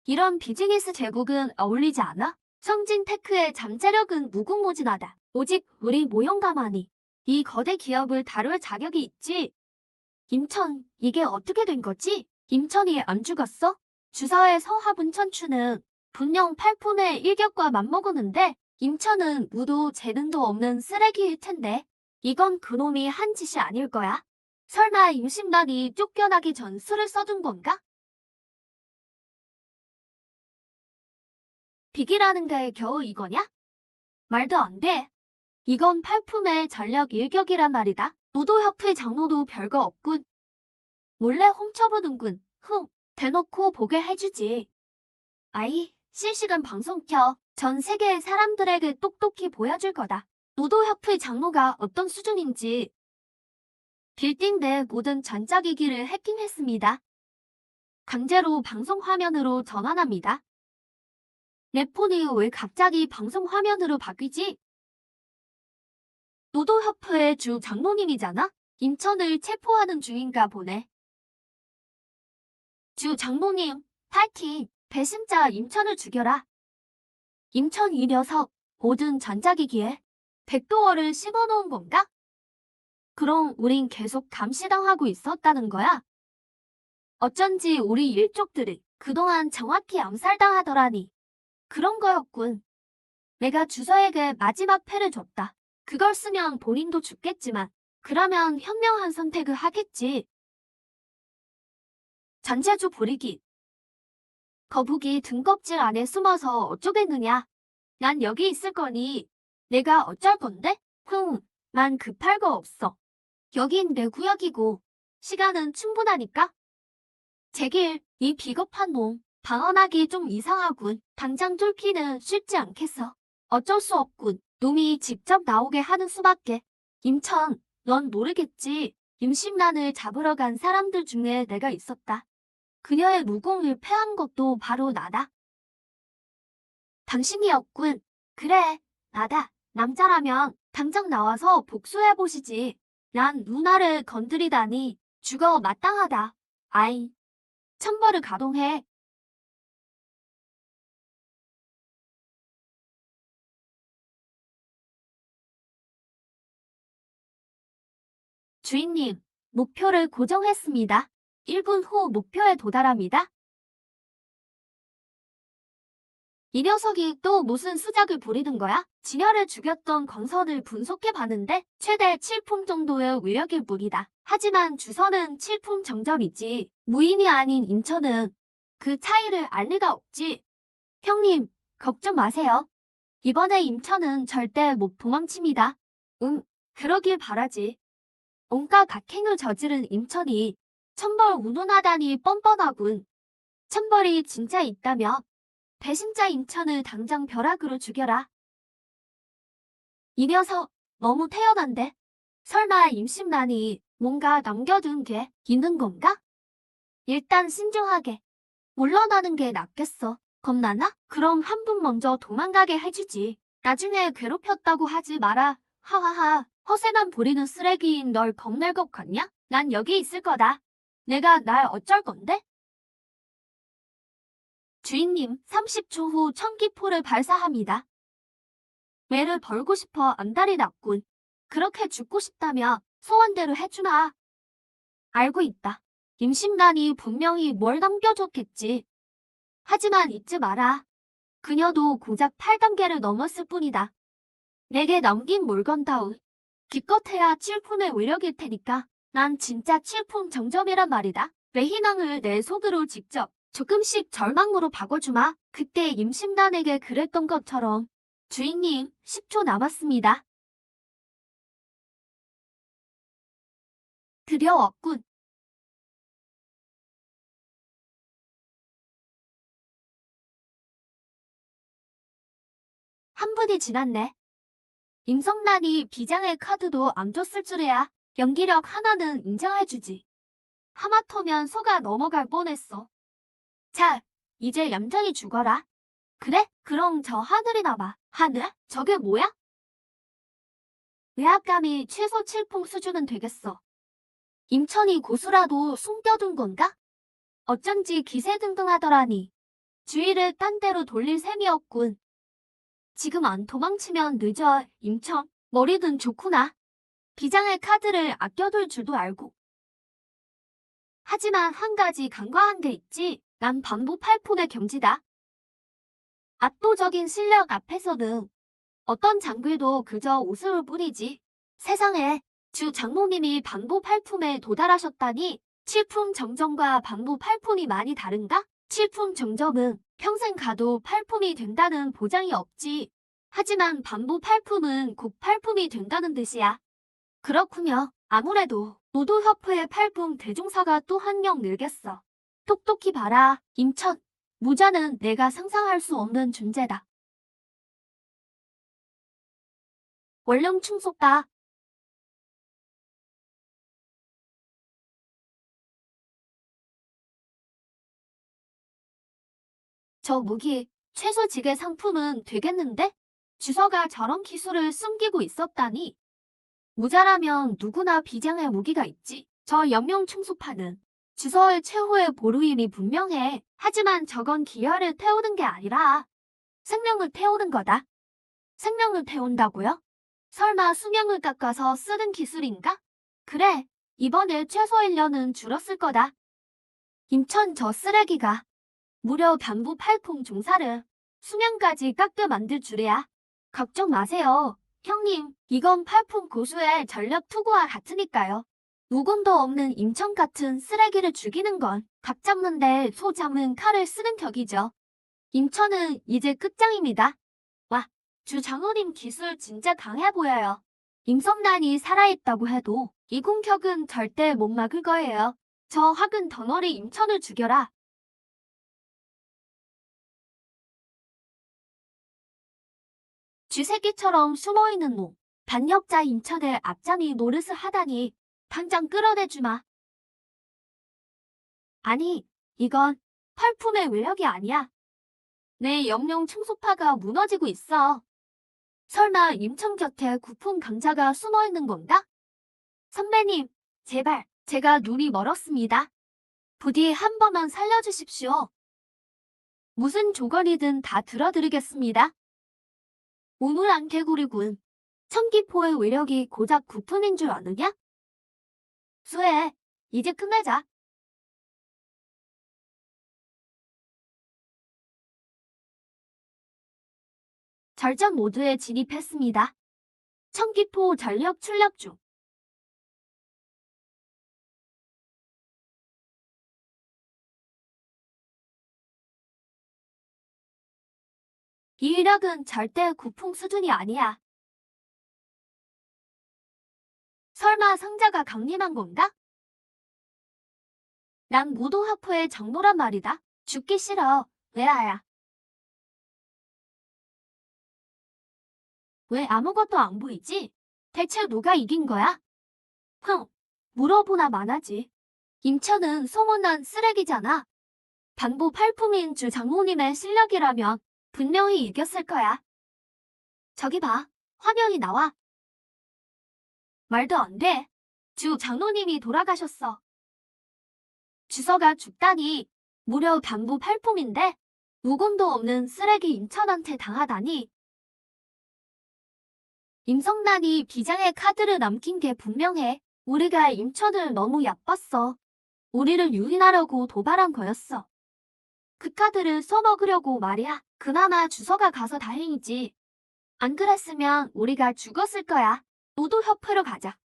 이런 비즈니스 제국은 어울리지 않아? 성진 테크의 잠재력은 무궁무진하다. 오직 우리 모형가만이 이 거대 기업을 다룰 자격이 있지. 임천, 이게 어떻게 된 거지? 임천이 안 죽었어? 주사의 서화분 천추는 분명 팔품의 일격과 맞먹었는데 임천은 무도 재능도 없는 쓰레기일 텐데 이건 그놈이 한 짓이 아닐 거야. 설마 임신단이 쫓겨나기 전 수를 써둔 건가? 비기라는 게 겨우 이거냐? 말도 안 돼. 이건 팔품의 전력 일격이란 말이다. 무도협회 장로도 별거 없군. 몰래 훔쳐보는군. 대놓고 보게 해주지. 아이, 실시간 방송 켜. 전 세계의 사람들에게 똑똑히 보여줄 거다. 무도협회 장로가 어떤 수준인지. 빌딩 내 모든 전자기기를 해킹했습니다. 강제로 방송 화면으로 전환합니다. 내 폰이 왜 갑자기 방송 화면으로 바뀌지? 무도협회의 주 장로님이잖아? 임천을 체포하는 중인가 보네. 주 장로님, 파이팅! 배신자 임천을 죽여라. 임천 이 녀석, 모든 전자기기에 백도어를 씹어놓은 건가? 그럼 우린 계속 감시당하고 있었다는 거야? 어쩐지 우리 일족들이 그동안 정확히 암살당하더라니. 그런 거였군. 내가 주서에게 마지막 패를 줬다. 그걸 쓰면 본인도 죽겠지만 그러면 현명한 선택을 하겠지. 잔재주 부리기. 거북이 등껍질 안에 숨어서 어쩌겠느냐. 난 여기 있을 거니 내가 어쩔 건데? 난 급할 거 없어. 여긴 내 구역이고 시간은 충분하니까. 제길, 이 비겁한 놈. 방언하기 좀 이상하군. 당장 뚫기는 쉽지 않겠어. 어쩔 수 없군. 놈이 직접 나오게 하는 수밖에. 임천, 넌 모르겠지. 임신란을 잡으러 간 사람들 중에 내가 있었다. 그녀의 무공을 패한 것도 바로 나다. 당신이었군. 그래, 나다. 남자라면 당장 나와서 복수해보시지. 난 누나를 건드리다니 죽어 마땅하다. 아이, 천벌을 가동해. 주인님, 목표를 고정했습니다. 1분 후 목표에 도달합니다. 이 녀석이 또 무슨 수작을 부리는 거야? 진열을 죽였던 건선을 분석해봤는데 최대 7품 정도의 위력일 뿐이다. 하지만 주선은 7품 정점이지. 무인이 아닌 임천은 그 차이를 알 리가 없지. 형님, 걱정 마세요. 이번에 임천은 절대 못 도망칩니다. 그러길 바라지. 온갖 악행을 저지른 임천이 천벌 운운하다니 뻔뻔하군. 천벌이 진짜 있다며 배신자 임천을 당장 벼락으로 죽여라. 이 녀석 너무 태연한데? 설마 임신란이 뭔가 남겨둔 게 있는 건가? 일단 신중하게 물러나는 게 낫겠어. 겁나나? 그럼 한 분 먼저 도망가게 해주지. 나중에 괴롭혔다고 하지 마라. 하하하. 허세만 부리는 쓰레기인 널 겁낼 것 같냐? 난 여기 있을 거다. 내가 날 어쩔 건데? 주인님, 30초 후 청기포를 발사합니다. 매를 벌고 싶어 안달이 났군. 그렇게 죽고 싶다며 소원대로 해주마. 알고 있다. 임신단이 분명히 뭘 남겨줬겠지. 하지만 잊지 마라. 그녀도 고작 8단계를 넘었을 뿐이다. 내게 넘긴 물건다운 기껏해야 칠품의 위력일 테니까 난 진짜 칠품 정점이란 말이다. 내 희망을 내 속으로 직접 조금씩 절망으로 바꿔주마. 그때 임신단에게 그랬던 것처럼. 주인님, 10초 남았습니다. 두려웠군. 한 분이 지났네. 임성란이 비장의 카드도 안 줬을 줄이야. 연기력 하나는 인정해주지. 하마터면 속아 넘어갈 뻔했어. 자, 이제 얌전히 죽어라. 그래? 그럼 저 하늘이나 봐. 하늘? 저게 뭐야? 외압감이 최소 7풍 수준은 되겠어. 임천이 고수라도 숨겨둔 건가? 어쩐지 기세등등하더라니. 주위를 딴 데로 돌릴 셈이었군. 지금 안 도망치면 늦어, 임천. 머리든 좋구나. 비장의 카드를 아껴둘 줄도 알고. 하지만 한 가지 간과한 게 있지. 난 반부 8폼의 경지다. 압도적인 실력 앞에서는 어떤 장글도 그저 웃음을 뿐이지. 세상에, 주 장모님이 반부 8품에 도달하셨다니 7품 정점과 반부 8품이 많이 다른가? 7품 정점은 평생 가도 8품이 된다는 보장이 없지. 하지만 반부 8품은 곧 8품이 된다는 뜻이야. 그렇군요. 아무래도 노도협회의 8품 대종사가 또 한 명 늘겠어. 똑똑히 봐라, 임천. 무자는 내가 상상할 수 없는 존재다. 원룸 충속다. 저 무기, 최소 직의 상품은 되겠는데? 주서가 저런 기술을 숨기고 있었다니. 무자라면 누구나 비장의 무기가 있지. 저 연명 충속파는 주서의 최후의 보루임이 분명해. 하지만 저건 기혈을 태우는 게 아니라 생명을 태우는 거다. 생명을 태운다고요? 설마 수명을 깎아서 쓰는 기술인가? 그래, 이번에 최소 1년은 줄었을 거다. 임천 저 쓰레기가 무려 반부 8품 종사를 수명까지 깎게 만들 줄이야. 걱정 마세요. 형님, 이건 8품 고수의 전력 투구와 같으니까요. 무공도 없는 임천 같은 쓰레기를 죽이는 건 닭 잡는데 소 잡는 칼을 쓰는 격이죠. 임천은 이제 끝장입니다. 와, 주 장모님 기술 진짜 강해 보여요. 임성난이 살아있다고 해도 이 공격은 절대 못 막을 거예요. 저 화근 덩어리 임천을 죽여라. 쥐새끼처럼 숨어있는 놈. 반역자 임천을 앞장이 노릇을 하다니 당장 끌어내주마. 아니, 이건 펄품의 외력이 아니야. 내 영영 충소파가 무너지고 있어. 설마 임천 곁에 구품 강자가 숨어있는 건가? 선배님, 제발, 제가 눈이 멀었습니다. 부디 한 번만 살려주십시오. 무슨 조건이든 다 들어드리겠습니다. 우물안 개구리군. 천기포의 위력이 고작 9품인 줄 아느냐? 수혜, 이제 끝내자. 절전 모드에 진입했습니다. 천기포 전력 출력 중. 이 위력은 절대 구풍 수준이 아니야. 설마 상자가 강림한 건가? 난 무도하프의 장로란 말이다. 죽기 싫어. 왜아야? 왜 아무것도 안 보이지? 대체 누가 이긴 거야? 흥, 물어보나 마나지. 임천은 소문난 쓰레기잖아. 반부 팔품인 주 장모님의 실력이라면 분명히 이겼을 거야. 저기 봐. 화면이 나와. 말도 안 돼. 주 장로님이 돌아가셨어. 주서가 죽다니. 무려 반부 팔품인데 무공도 없는 쓰레기 임천한테 당하다니. 임성난이 비장의 카드를 남긴 게 분명해. 우리가 임천을 너무 얕봤어. 우리를 유인하려고 도발한 거였어. 그 카드를 써먹으려고 말이야. 그나마 주서가 가서 다행이지. 안 그랬으면 우리가 죽었을 거야. 너도 협회로 가자.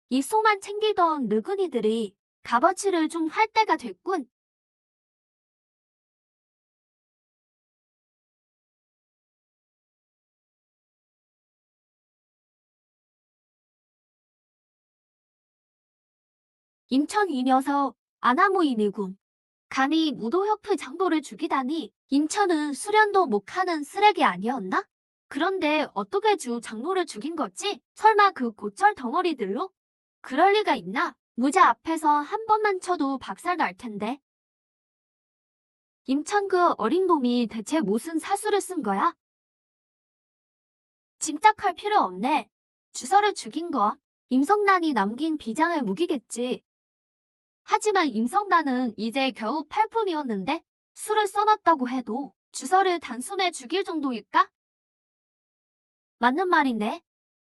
이 소만 챙기던 늙은이들이 값어치를 좀 할 때가 됐군. 임천 이 녀석 아나무인이군. 감히 무도협회 장도를 죽이다니. 임천은 수련도 못하는 쓰레기 아니었나? 그런데 어떻게 주 장로를 죽인 거지? 설마 그 고철 덩어리들로? 그럴 리가 있나? 무자 앞에서 한 번만 쳐도 박살 날 텐데. 임천 그 어린 놈이 대체 무슨 사수를 쓴 거야? 짐작할 필요 없네. 주서를 죽인 거 임성난이 남긴 비장의 무기겠지. 하지만 임성난은 이제 겨우 8푼이었는데 술을 써놨다고 해도 주서를 단숨에 죽일 정도일까? 맞는 말인데.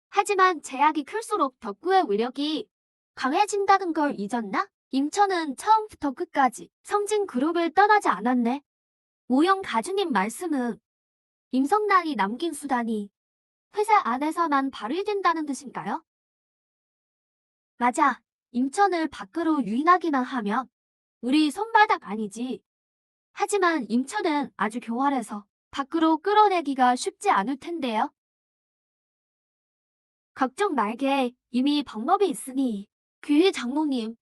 하지만 제약이 클수록 덕구의 위력이 강해진다는 걸 잊었나? 임천은 처음부터 끝까지 성진 그룹을 떠나지 않았네. 오영 가주님 말씀은 임성난이 남긴 수단이 회사 안에서만 발휘된다는 뜻인가요? 맞아. 임천을 밖으로 유인하기만 하면 우리 손바닥 아니지. 하지만 임천은 아주 교활해서 밖으로 끌어내기가 쉽지 않을 텐데요. 걱정 말게. 이미 방법이 있으니. 귀희 장모님.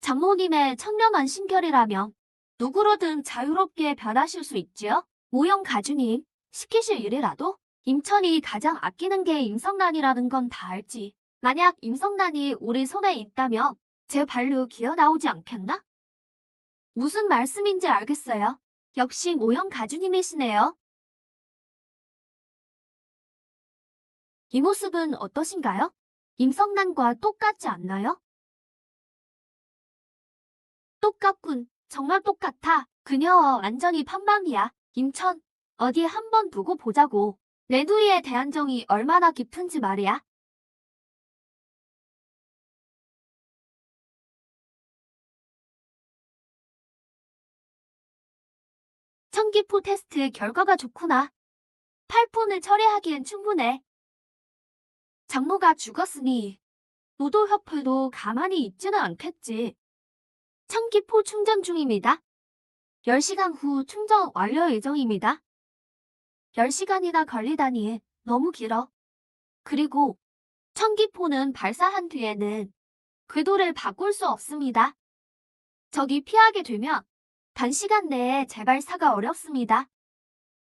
장모님의 청렴한 신결이라면 누구로든 자유롭게 변하실 수 있지요? 오영 가주님, 시키실 일이라도? 임천이 가장 아끼는 게 임성난이라는 건 다 알지. 만약 임성난이 우리 손에 있다면 제 발로 기어 나오지 않겠나? 무슨 말씀인지 알겠어요. 역시 오영 가주님이시네요. 이 모습은 어떠신가요? 임성난과 똑같지 않나요? 똑같군. 정말 똑같아. 그녀 완전히 판방이야. 임천, 어디 한번 두고 보자고. 내 누이에 대한 정이 얼마나 깊은지 말이야. 청기포 테스트 결과가 좋구나. 8푼을 처리하기엔 충분해. 장모가 죽었으니 노도협회도 가만히 있지는 않겠지. 청기포 충전 중입니다. 10시간 후 충전 완료 예정입니다. 10시간이나 걸리다니 너무 길어. 그리고 청기포는 발사한 뒤에는 궤도를 바꿀 수 없습니다. 적이 피하게 되면 단시간 내에 재발사가 어렵습니다.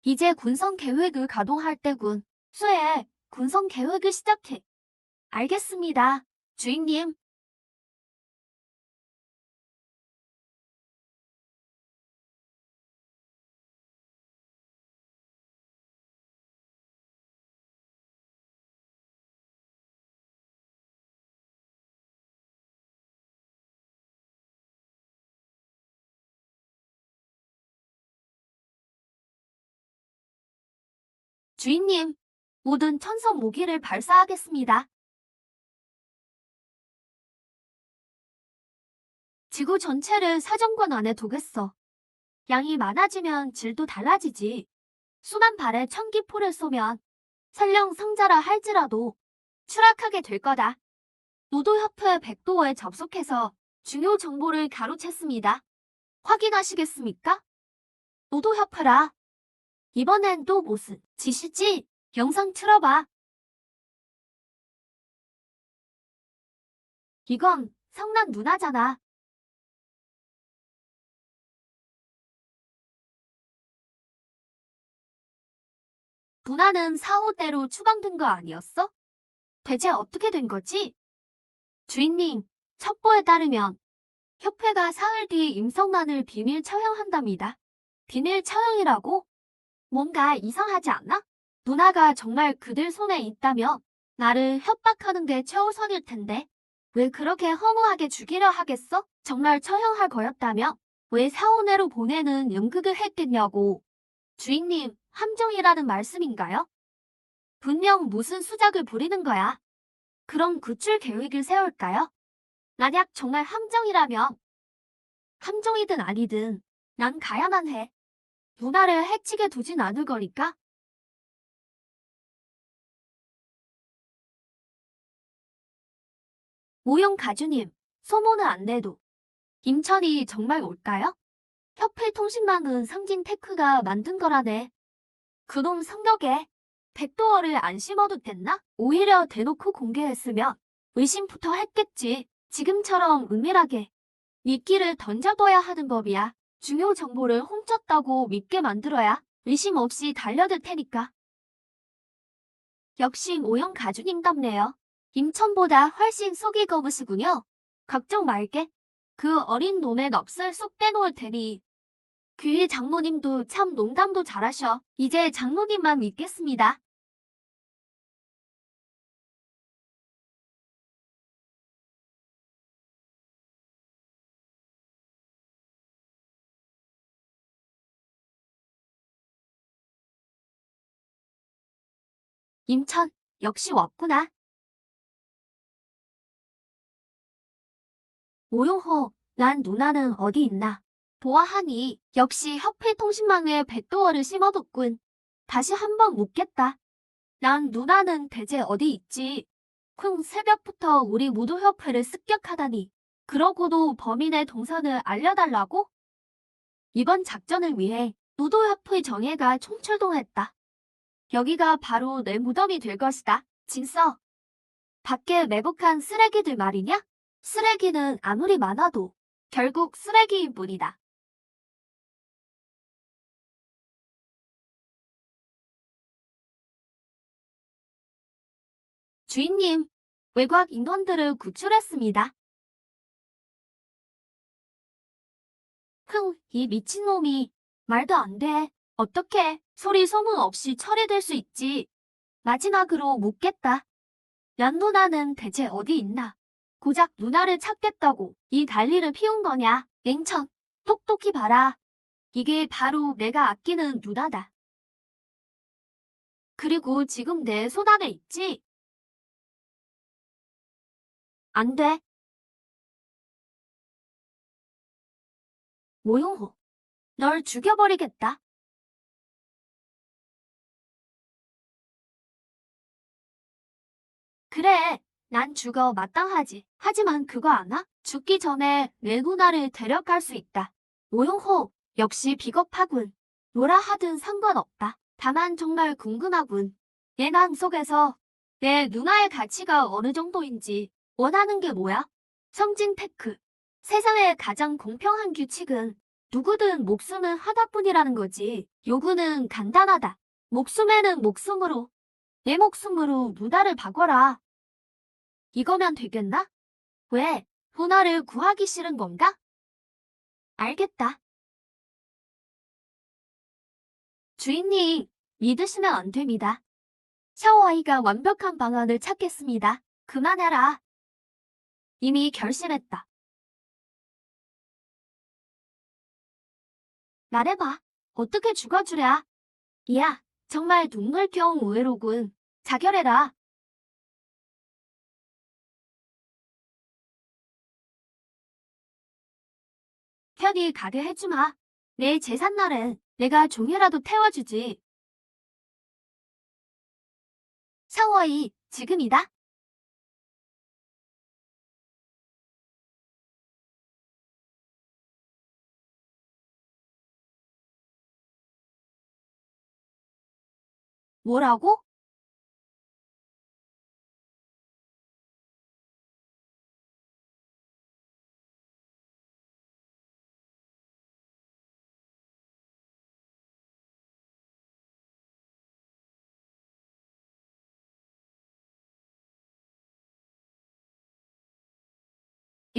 이제 군성 계획을 가동할 때군. 수혜, 군성 계획을 시작해. 알겠습니다. 주인님. 주인님, 모든 천성 무기를 발사하겠습니다. 지구 전체를 사정권 안에 두겠어. 양이 많아지면 질도 달라지지. 수만 발의 청기포를 쏘면 설령 성자라 할지라도 추락하게 될 거다. 노도협회 백도어에 접속해서 중요 정보를 가로챘습니다. 확인하시겠습니까? 노도협회라. 이번엔 또 무슨 짓이지? 영상 틀어봐. 이건 성난 누나잖아. 누나는 사후대로 추방된 거 아니었어? 대체 어떻게 된 거지? 주인님, 첩보에 따르면 협회가 사흘 뒤 임성란을 비밀 처형한답니다. 비밀 처형이라고? 뭔가 이상하지 않나? 누나가 정말 그들 손에 있다면 나를 협박하는 게 최우선일 텐데 왜 그렇게 허무하게 죽이려 하겠어? 정말 처형할 거였다면 왜 사원회로 보내는 연극을 했겠냐고. 주인님, 함정이라는 말씀인가요? 분명 무슨 수작을 부리는 거야. 그럼 구출 계획을 세울까요? 만약 정말 함정이라면 함정이든 아니든 난 가야만 해. 누나를 해치게 두진 않을 거니까. 오영 가주님, 소문은 안 내도 임천이 정말 올까요? 협회 통신망은 상진 테크가 만든 거라네. 그놈 성격에 백도어를 안 심어도 됐나? 오히려 대놓고 공개했으면 의심부터 했겠지. 지금처럼 은밀하게 미끼를 던져둬야 하는 법이야. 중요 정보를 훔쳤다고 믿게 만들어야 의심 없이 달려들 테니까. 역시 오영 가주님답네요. 임천보다 훨씬 속이 검으시군요. 걱정 말게. 그 어린 놈의 넋을 쏙 빼놓을 테니. 귀희 장모님도 참 농담도 잘하셔. 이제 장모님만 믿겠습니다. 임천, 역시 왔구나. 오용호, 난 누나는 어디 있나? 보아하니 역시 협회 통신망에 백도어를 심어뒀군. 다시 한번 묻겠다. 난 누나는 대체 어디 있지? 새벽부터 우리 무도협회를 습격하다니. 그러고도 범인의 동선을 알려달라고? 이번 작전을 위해 무도협회 정예가 총출동했다. 여기가 바로 내 무덤이 될 것이다. 진서, 밖에 매복한 쓰레기들 말이냐? 쓰레기는 아무리 많아도 결국 쓰레기일 뿐이다. 주인님, 외곽 인원들을 구출했습니다. 이 미친놈이 말도 안 돼. 어떻게 소리 소문 없이 처리될 수 있지? 마지막으로 묻겠다. 연 누나는 대체 어디 있나? 고작 누나를 찾겠다고 이 난리를 피운 거냐? 냉천, 똑똑히 봐라. 이게 바로 내가 아끼는 누나다. 그리고 지금 내 손 안에 있지? 안 돼. 모용호, 널 죽여버리겠다. 그래, 난 죽어 마땅하지. 하지만 그거 아나? 죽기 전에 내 누나를 데려갈 수 있다. 모용호, 역시 비겁하군. 뭐라 하든 상관없다. 다만 정말 궁금하군. 예난 속에서 내 누나의 가치가 어느 정도인지 원하는 게 뭐야? 성진 테크. 세상의 가장 공평한 규칙은 누구든 목숨은 하나뿐이라는 거지. 요구는 간단하다. 목숨에는 목숨으로, 내 목숨으로 누나를 박어라. 이거면 되겠나? 왜? 누나를 구하기 싫은 건가? 알겠다. 주인님, 믿으시면 안 됩니다. 샤오아이가 완벽한 방안을 찾겠습니다. 그만해라. 이미 결심했다. 말해봐. 어떻게 죽어주랴? 이야, 정말 눈물겨운 오해로군. 자결해라. 편히 가게 해주마. 내 제삿날엔 내가 종이라도 태워주지. 샤오아이, 지금이다. 뭐라고?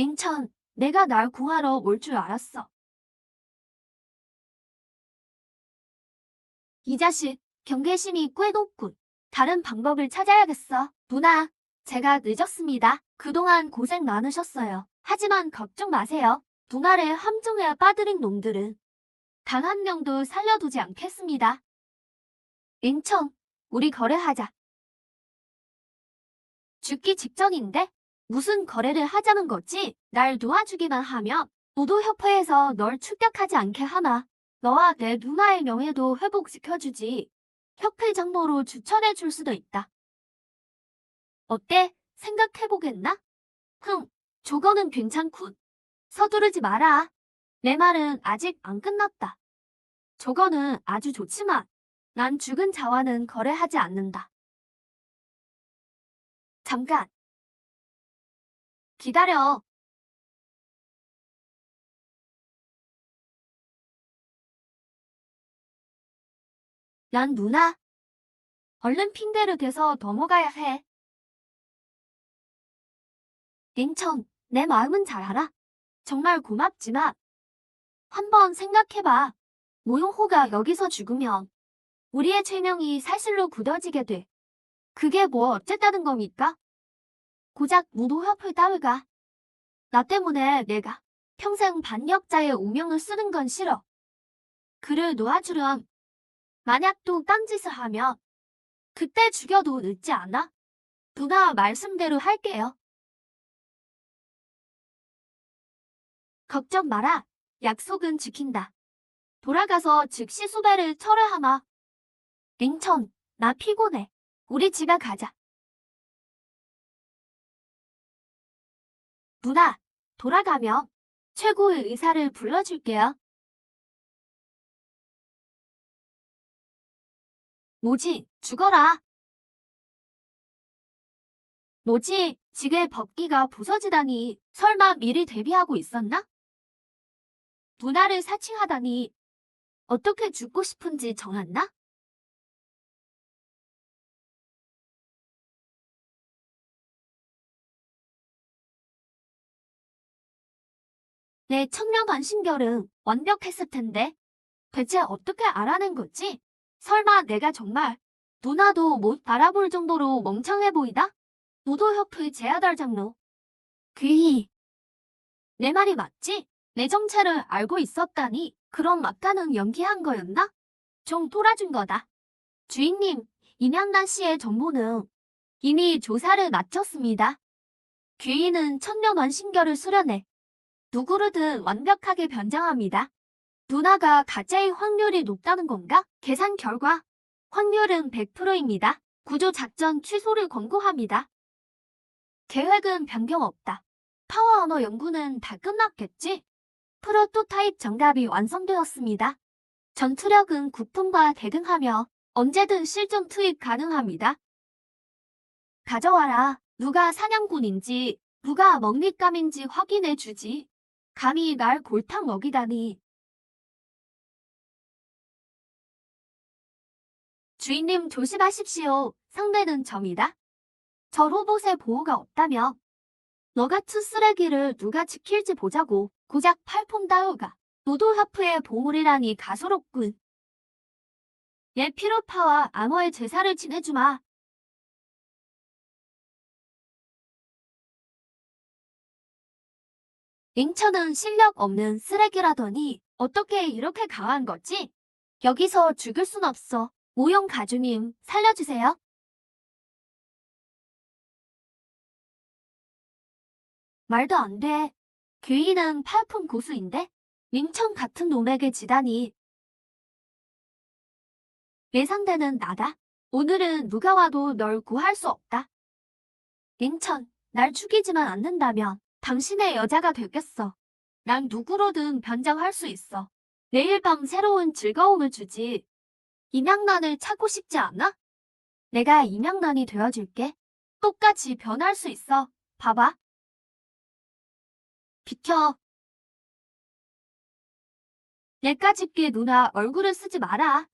인천, 내가 날 구하러 올 줄 알았어. 이 자식, 경계심이 꽤 높군. 다른 방법을 찾아야겠어. 누나, 제가 늦었습니다. 그동안 고생 많으셨어요. 하지만 걱정 마세요. 누나를 함정에 빠뜨린 놈들은 단 한 명도 살려두지 않겠습니다. 인천, 우리 거래하자. 죽기 직전인데? 무슨 거래를 하자는 거지? 날 도와주기만 하면 노도협회에서 널 출격하지 않게 하나. 너와 내 누나의 명예도 회복시켜주지. 협회 장로로 추천해줄 수도 있다. 어때? 생각해보겠나? 저거는 괜찮군. 서두르지 마라. 내 말은 아직 안 끝났다. 저거는 아주 좋지만 난 죽은 자와는 거래하지 않는다. 잠깐, 기다려. 난 누나. 얼른 핑계를 대서 넘어가야 해. 인천, 내 마음은 잘 알아. 정말 고맙지만 한번 생각해봐. 모용호가 여기서 죽으면 우리의 죄명이 사실로 굳어지게 돼. 그게 뭐 어쨌다는 겁니까? 고작 무도협회 따위가. 나 때문에 내가 평생 반역자의 오명을 쓰는 건 싫어. 그를 놓아주렴. 만약 또 딴짓을 하면 그때 죽여도 늦지 않아? 누나 말씀대로 할게요. 걱정 마라. 약속은 지킨다. 돌아가서 즉시 수배를 철회하마. 인천, 나 피곤해. 우리 집에 가자. 누나, 돌아가면 최고의 의사를 불러줄게요. 뭐지, 죽어라. 뭐지, 지게 벗기가 부서지다니. 설마 미리 대비하고 있었나? 누나를 사칭하다니. 어떻게 죽고 싶은지 정했나? 내 천명반신결은 완벽했을 텐데 대체 어떻게 알아낸 거지? 설마 내가 정말 누나도 못 바라볼 정도로 멍청해 보이다? 노도협회 제아달 장로. 귀히. 내 말이 맞지? 내 정체를 알고 있었다니. 그럼 막가는 연기한 거였나? 좀 돌아준 거다. 주인님, 임양단 씨의 정보는 이미 조사를 마쳤습니다. 귀인은 천년완신결을 수련해 누구르든 완벽하게 변장합니다. 누나가 가짜의 확률이 높다는 건가? 계산 결과 확률은 100%입니다. 구조 작전 취소를 권고합니다. 계획은 변경 없다. 파워 언어 연구는 다 끝났겠지? 프로토타입 정답이 완성되었습니다. 전투력은 국품과 대등하며 언제든 실전 투입 가능합니다. 가져와라. 누가 사냥꾼인지 누가 먹잇감인지 확인해 주지. 감히 날 골탕 먹이다니. 주인님 조심하십시오. 상대는 점이다. 저 로봇에 보호가 없다며. 너 같은 쓰레기를 누가 지킬지 보자고. 고작 팔폰다우가 노도하프의 보물이라니 가소롭군. 얘 피로파와 암호의 제사를 지내주마. 잉천은 실력 없는 쓰레기라더니 어떻게 이렇게 강한 거지? 여기서 죽을 순 없어. 오영 가주님 살려주세요. 말도 안 돼. 귀인은 팔품 고수인데 잉천 같은 놈에게 지다니. 내 상대는 나다. 오늘은 누가 와도 널 구할 수 없다. 잉천, 날 죽이지만 않는다면 당신의 여자가 되겠어. 난 누구로든 변장할 수 있어. 내일 밤 새로운 즐거움을 주지. 임양란을 찾고 싶지 않아? 내가 임양란이 되어줄게. 똑같이 변할 수 있어. 봐봐. 비켜. 내까짓게 누나 얼굴을 쓰지 마라.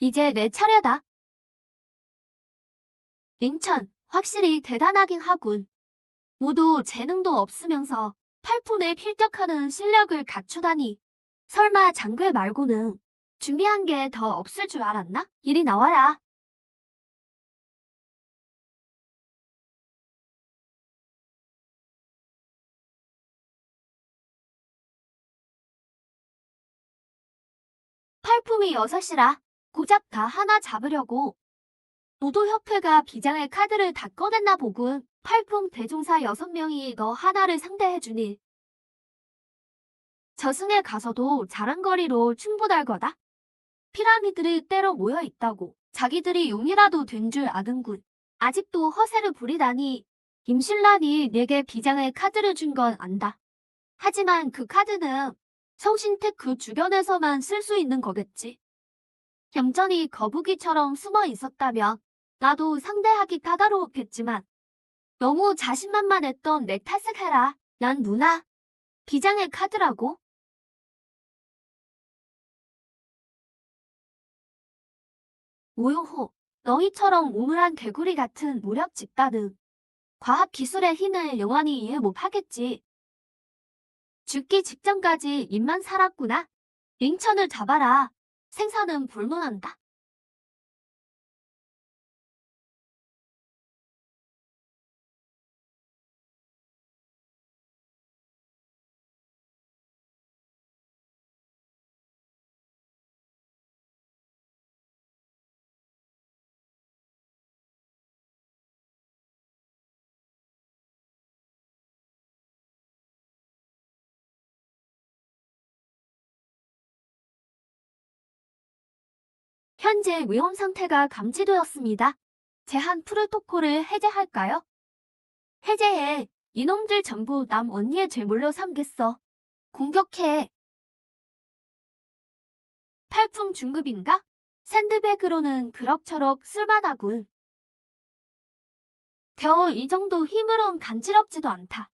이제 내 차례다. 인천, 확실히 대단하긴 하군. 모두 재능도 없으면서 팔품에 필격하는 실력을 갖추다니. 설마 장글 말고는 준비한 게 더 없을 줄 알았나? 이리 나와라. 팔품이 6이라 고작 다 하나 잡으려고. 무도협회가 비장의 카드를 다 꺼냈나 보군. 팔품 대종사 6명이 너 하나를 상대해주니. 저승에 가서도 자랑거리로 충분할 거다. 피라미드를 때로 모여 있다고 자기들이 용이라도 된 줄 아는군. 아직도 허세를 부리다니. 임신란이 내게 비장의 카드를 준 건 안다. 하지만 그 카드는 성신택 그 주변에서만 쓸 수 있는 거겠지. 얌전히 거북이처럼 숨어 있었다면 나도 상대하기 까다로웠겠지만 너무 자신만만했던 내 탓을 해라. 난 누나. 비장의 카드라고. 오요호. 너희처럼 우물한 개구리 같은 무력 집단은 과학기술의 힘을 영원히 이해 못하겠지. 죽기 직전까지 입만 살았구나. 링천을 잡아라. 생사는 불문한다. 현재 위험 상태가 감지되었습니다. 제한 프로토콜을 해제할까요? 해제해. 이놈들 전부 남 언니의 제물로 삼겠어. 공격해. 팔품 중급인가? 샌드백으로는 그럭저럭 쓸만하군. 겨우 이 정도 힘으론 간지럽지도 않다.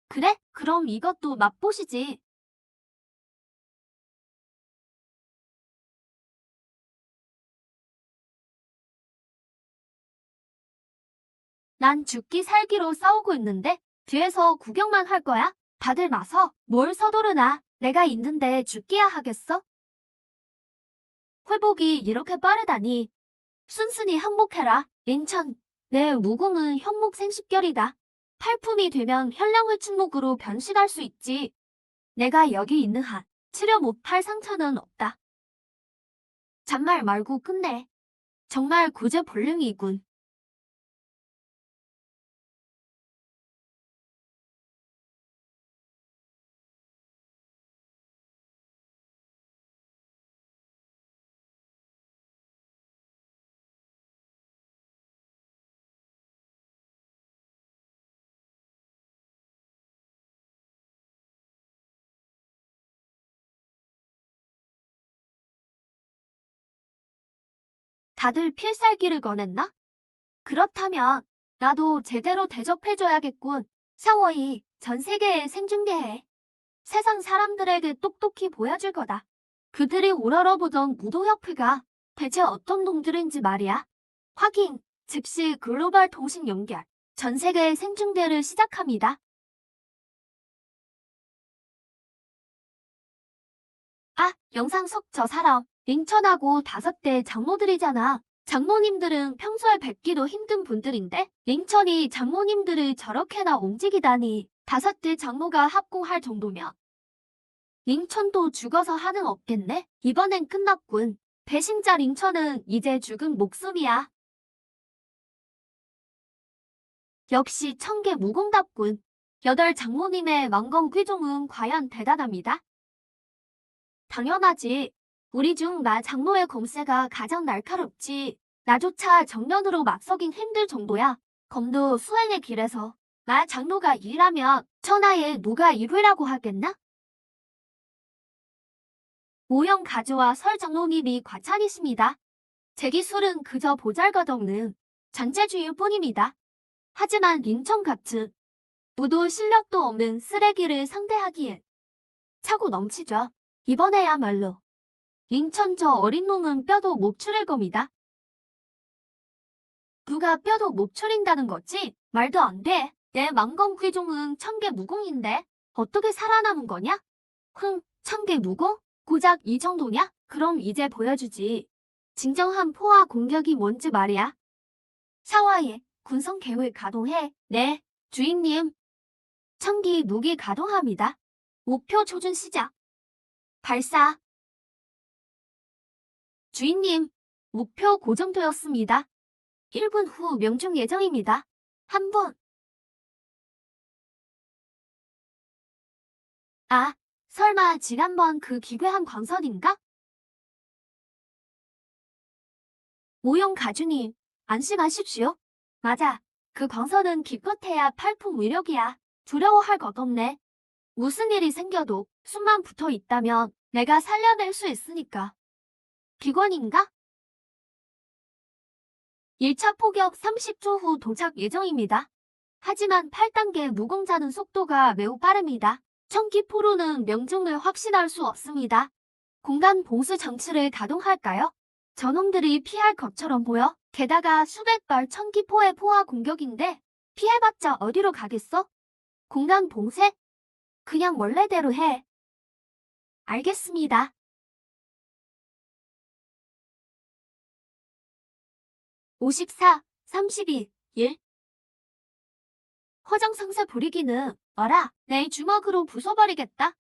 그래? 그럼 이것도 맛보시지. 난 죽기 살기로 싸우고 있는데 뒤에서 구경만 할 거야? 다들 마서 뭘 서두르나. 내가 있는데 죽기야 하겠어? 회복이 이렇게 빠르다니. 순순히 항복해라. 인천, 내 무공은 현목 생식결이다. 팔품이 되면 현령의 침묵으로 변신할 수 있지. 내가 여기 있는 한 치료 못할 상처는 없다. 잔말 말고 끝내. 정말 구제불능이군. 다들 필살기를 꺼냈나? 그렇다면 나도 제대로 대접해줘야겠군. 샤워이 전 세계에 생중계해. 세상 사람들에게 똑똑히 보여줄 거다. 그들이 우러러보던 무도협회가 대체 어떤 놈들인지 말이야. 확인, 즉시 글로벌 통신 연결. 전 세계 생중계를 시작합니다. 아, 영상 속 저 사람, 링천하고 5대 장모들이잖아. 장모님들은 평소에 뵙기도 힘든 분들인데 링천이 장모님들을 저렇게나 움직이다니. 5대 장모가 합공할 정도면 링천도 죽어서 하는 없겠네? 이번엔 끝났군. 배신자 링천은 이제 죽은 목숨이야. 역시 청계 무공답군. 8장모님의 왕건 귀종은 과연 대단합니다. 당연하지. 우리 중 나 장모의 검세가 가장 날카롭지. 나조차 정면으로 맞서긴 힘들 정도야. 검도 수행의 길에서 나 장모가 일하면 천하에 누가 이루라고 하겠나? 오영 가주와 설 장로님이 과찬이십니다. 제 기술은 그저 보잘것없는 잔재주의일 뿐입니다. 하지만 인천 같은 무도 실력도 없는 쓰레기를 상대하기엔 차고 넘치죠. 이번에야말로 인천 저 어린 놈은 뼈도 못 추릴 겁니다. 누가 뼈도 못 추린다는 거지? 말도 안 돼. 내 망검귀종은 천개 무공인데 어떻게 살아남은 거냐? 천개 무공? 고작 이 정도냐? 그럼 이제 보여주지. 진정한 포화 공격이 뭔지 말이야. 샤와의 군성 계획 가동해. 네, 주인님. 천기 무기 가동합니다. 목표 조준 시작. 발사. 주인님, 목표 고정되었습니다. 1분 후 명중 예정입니다. 한 분. 아, 설마 지난번 그 기괴한 광선인가? 모용 가주님, 안심하십시오. 맞아, 그 광선은 기껏해야 팔품 위력이야. 두려워할 것 없네. 무슨 일이 생겨도 숨만 붙어 있다면 내가 살려낼 수 있으니까. 기권인가? 1차 포격 30초 후 도착 예정입니다. 하지만 8단계 무공자는 속도가 매우 빠릅니다. 청기포로는 명중을 확신할 수 없습니다. 공간 봉쇄 장치를 가동할까요? 저놈들이 피할 것처럼 보여. 게다가 수백 발 청기포의 포화 공격인데 피해봤자 어디로 가겠어? 공간 봉쇄? 그냥 원래대로 해. 알겠습니다. 54, 32, 1. 허정상세 부리기는 어라, 내 주먹으로 부숴버리겠다.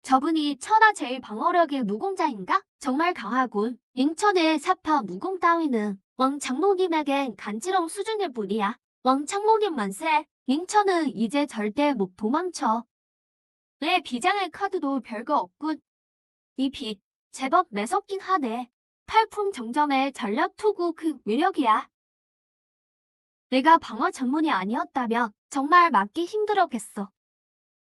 저분이 천하 제일 방어력의 무공자인가? 정말 강하군. 인천의 사파 무공 따위는 왕 장로님에겐 간지럼 수준일 뿐이야. 왕 장로님 만세. 인천은 이제 절대 못 도망쳐. 내 비장의 카드도 별거 없군. 이 빛, 제법 매섭긴 하네. 팔품 정점의 전략 투구 그 위력이야. 내가 방어 전문이 아니었다면 정말 막기 힘들었겠어.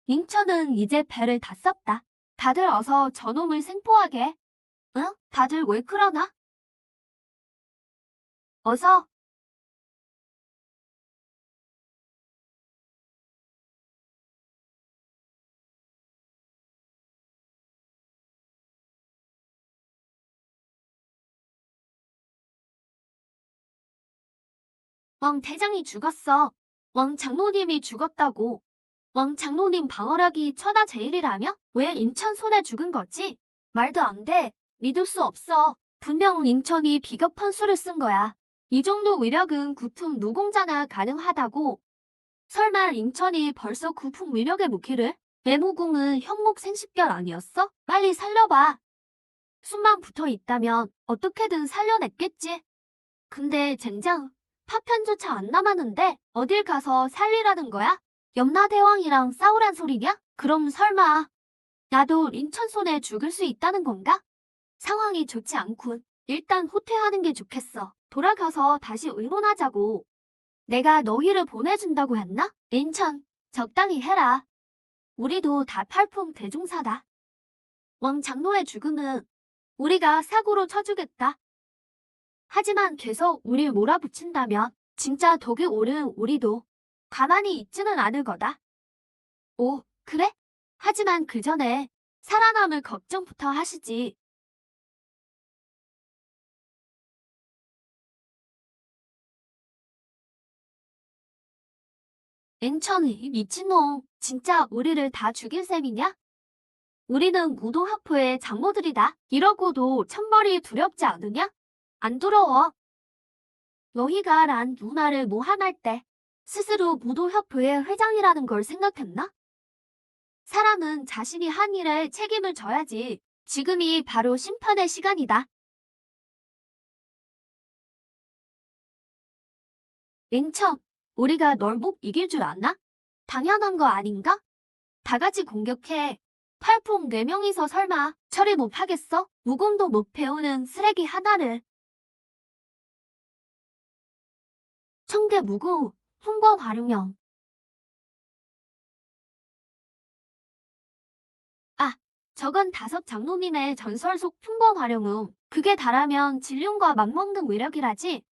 인천은 이제 배를 다 썼다. 다들 어서 저놈을 생포하게. 응? 다들 왜 그러나? 어서. 왕 대장이 죽었어. 왕 장로님이 죽었다고. 왕 장로님 방어력이 천하 제일이라며? 왜 인천 손에 죽은 거지? 말도 안 돼. 믿을 수 없어. 분명 인천이 비겁한 수를 쓴 거야. 이 정도 위력은 구품 무공자나 가능하다고. 설마 인천이 벌써 구품 위력의 무기를? 내무궁은 현목 생식별 아니었어? 빨리 살려봐. 숨만 붙어 있다면 어떻게든 살려냈겠지. 근데 젠장, 파편조차 안 남았는데 어딜 가서 살리라는 거야? 염라대왕이랑 싸우란 소리냐? 그럼 설마 나도 인천 손에 죽을 수 있다는 건가? 상황이 좋지 않군. 일단 후퇴하는 게 좋겠어. 돌아가서 다시 의논하자고. 내가 너희를 보내준다고 했나? 인천, 적당히 해라. 우리도 다 팔품 대종사다. 왕 장로의 죽음은 우리가 사고로 쳐주겠다. 하지만 계속 우릴 몰아붙인다면 진짜 독이 오른 우리도 가만히 있지는 않을 거다. 오, 그래? 하지만 그 전에 살아남을 걱정부터 하시지. 인천이 미친놈, 진짜 우리를 다 죽일 셈이냐? 우리는 무도학포의 장모들이다. 이러고도 천벌이 두렵지 않으냐? 안 두려워. 너희가 난 누나를 모함할 때 스스로 무도협회의 회장이라는 걸 생각했나? 사람은 자신이 한 일에 책임을 져야지. 지금이 바로 심판의 시간이다. 인천, 우리가 널 못 이길 줄 아나? 당연한 거 아닌가? 다 같이 공격해. 팔풍 4명이서 설마 처리 못 하겠어? 무공도 못 배우는 쓰레기 하나를. 청계 무구, 훈권 활용형. 아, 저건 다섯 장로님의 전설 속 훈권 활용음. 그게 다라면 진륜과 맞먹는 위력이라지.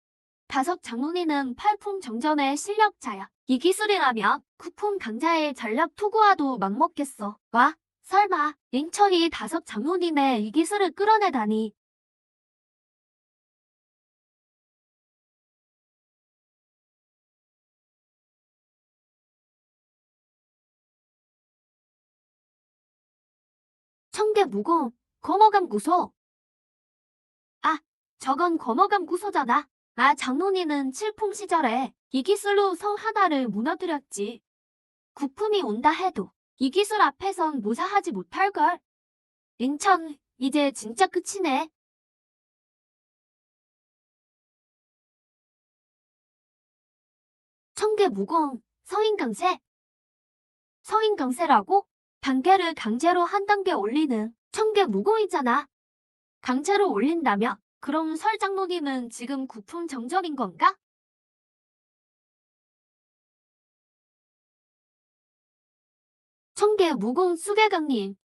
다섯 장로니는 팔풍정전의 실력자야. 이 기술이라면 국풍 강자의 전략 투구와도 맞먹겠어. 와, 설마 인천이 다섯 장로님의 이 기술을 끌어내다니. 청계 무공, 거머감 구소. 아, 저건 거머감 구소잖아. 아, 장로니는 칠풍 시절에 이 기술로 성 하나를 무너뜨렸지. 국품이 온다 해도 이 기술 앞에선 무사하지 못할걸. 인천, 이제 진짜 끝이네. 청계 무공, 성인강세. 성인강세라고? 단계를 강제로 한 단계 올리는 청계 무공이잖아. 강제로 올린다면 그럼 설 장로님은 지금 국품 정전인 건가? 청계 무공 수계강님.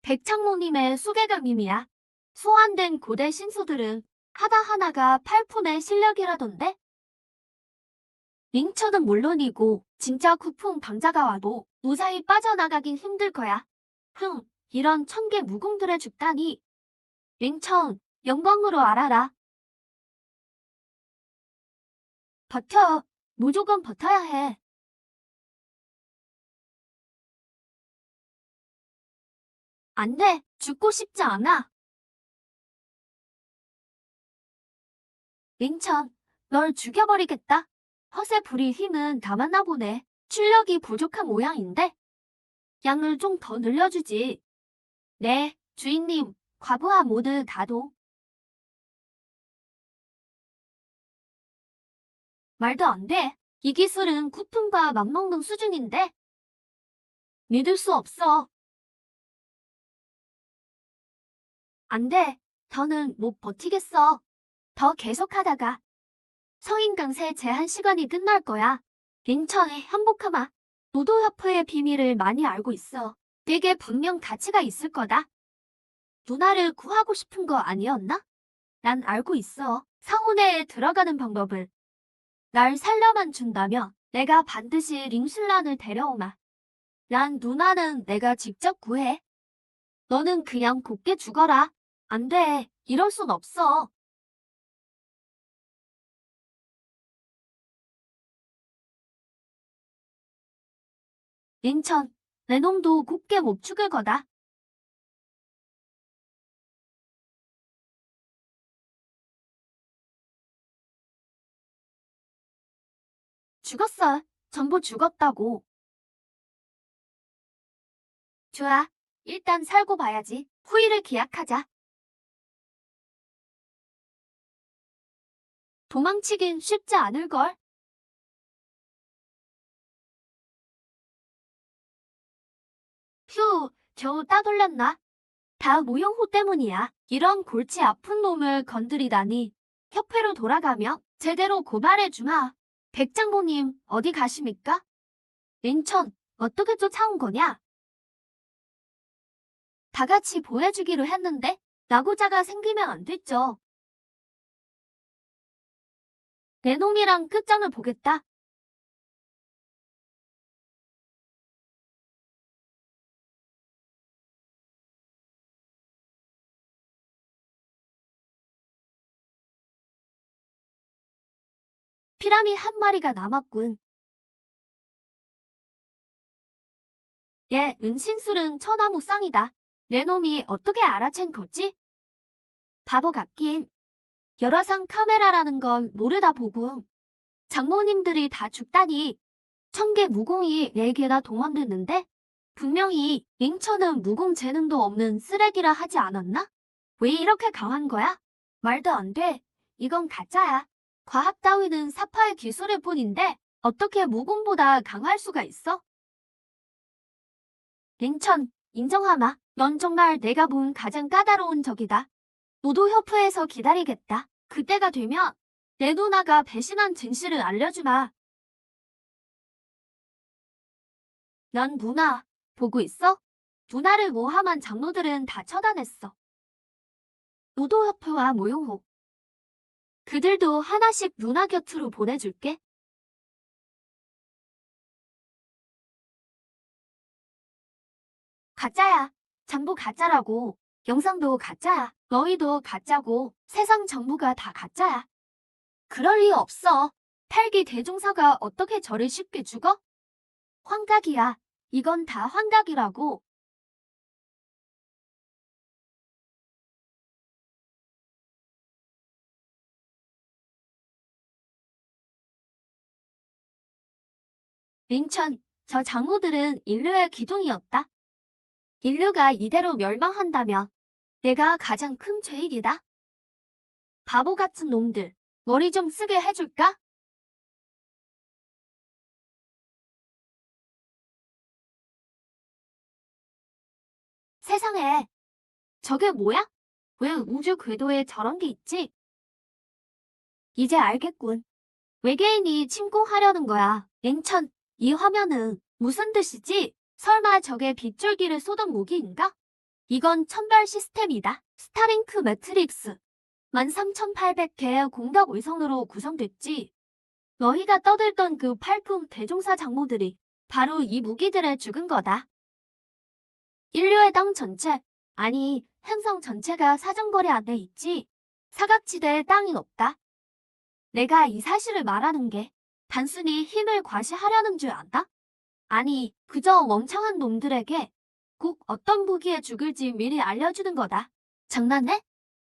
백창모님의 수계강님이야. 소환된 고대 신수들은 하나하나가 팔품의 실력이라던데? 링처는 물론이고 진짜 국품 방자가 와도 무사히 빠져나가긴 힘들 거야. 이런 천개 무공들의 죽다니. 링천, 영광으로 알아라. 버텨. 무조건 버텨야 해. 안 돼. 죽고 싶지 않아. 링천, 널 죽여버리겠다. 허세 부릴 힘은 다 맞나 보네. 출력이 부족한 모양인데? 양을 좀 더 늘려주지. 네, 주인님, 과부하 모두 가동. 말도 안 돼. 이 기술은 쿠폰과 맞먹는 수준인데? 믿을 수 없어. 안 돼. 더는 못 버티겠어. 더 계속하다가 성인 강세 제한 시간이 끝날 거야. 인천에 한복하마. 노도협회의 비밀을 많이 알고 있어. 되게 분명 가치가 있을 거다. 누나를 구하고 싶은 거 아니었나? 난 알고 있어. 상온에 들어가는 방법을. 날 살려만 준다면 내가 반드시 링슐란을 데려오마. 난 누나는 내가 직접 구해. 너는 그냥 곱게 죽어라. 안 돼. 이럴 순 없어. 인천, 내 놈도 곱게 못 죽을 거다. 죽었어. 전부 죽었다고. 좋아. 일단 살고 봐야지. 후일을 기약하자. 도망치긴 쉽지 않을걸. 휴, 겨우 따돌렸나? 다 모형호 때문이야. 이런 골치 아픈 놈을 건드리다니. 협회로 돌아가며 제대로 고발해주마. 백장모님, 어디 가십니까? 인천, 어떻게 쫓아온 거냐? 다 같이 보내주기로 했는데 낙오자가 생기면 안 됐죠. 내 놈이랑 끝장을 보겠다. 피라미 한 마리가 남았군. 얘 은신술은 처나무 쌍이다. 내 놈이 어떻게 알아챈 거지? 바보 같긴. 열화상 카메라라는 건 모르다 보고. 장모님들이 다 죽다니. 천개 무공이 4개나 동원됐는데? 분명히 링처는 무공 재능도 없는 쓰레기라 하지 않았나? 왜 이렇게 강한 거야? 말도 안 돼. 이건 가짜야. 과학 따위는 사파의 기술일 뿐인데 어떻게 무공보다 강할 수가 있어? 링천, 인정하마. 넌 정말 내가 본 가장 까다로운 적이다. 노도협회에서 기다리겠다. 그때가 되면 내 누나가 배신한 진실을 알려주마. 난 누나, 보고 있어? 누나를 모함한 장로들은 다 처단했어. 노도협회와 모용호. 그들도 하나씩 누나 곁으로 보내줄게. 가짜야. 전부 가짜라고. 영상도 가짜야. 너희도 가짜고 세상 전부가 다 가짜야. 그럴 리 없어. 팔기 대종사가 어떻게 저를 쉽게 죽어? 환각이야. 이건 다 환각이라고. 링천, 저 장로들은 인류의 기둥이었다. 인류가 이대로 멸망한다면 내가 가장 큰 죄인이다. 바보 같은 놈들, 머리 좀 쓰게 해줄까? 세상에, 저게 뭐야? 왜 우주 궤도에 저런 게 있지? 이제 알겠군. 외계인이 침공하려는 거야. 링천, 이 화면은 무슨 뜻이지? 설마 저게 빗줄기를 쏘던 무기인가? 이건 천발 시스템이다. 스타링크 매트릭스. 13,800개의 공격 위성으로 구성됐지. 너희가 떠들던 그 팔품 대종사 장모들이 바로 이 무기들에 죽은 거다. 인류의 땅 전체, 아니 행성 전체가 사정거리 안에 있지. 사각지대에 땅이 없다. 내가 이 사실을 말하는 게 단순히 힘을 과시하려는 줄 안다? 아니, 그저 멍청한 놈들에게 꼭 어떤 무기에 죽을지 미리 알려주는 거다. 장난해?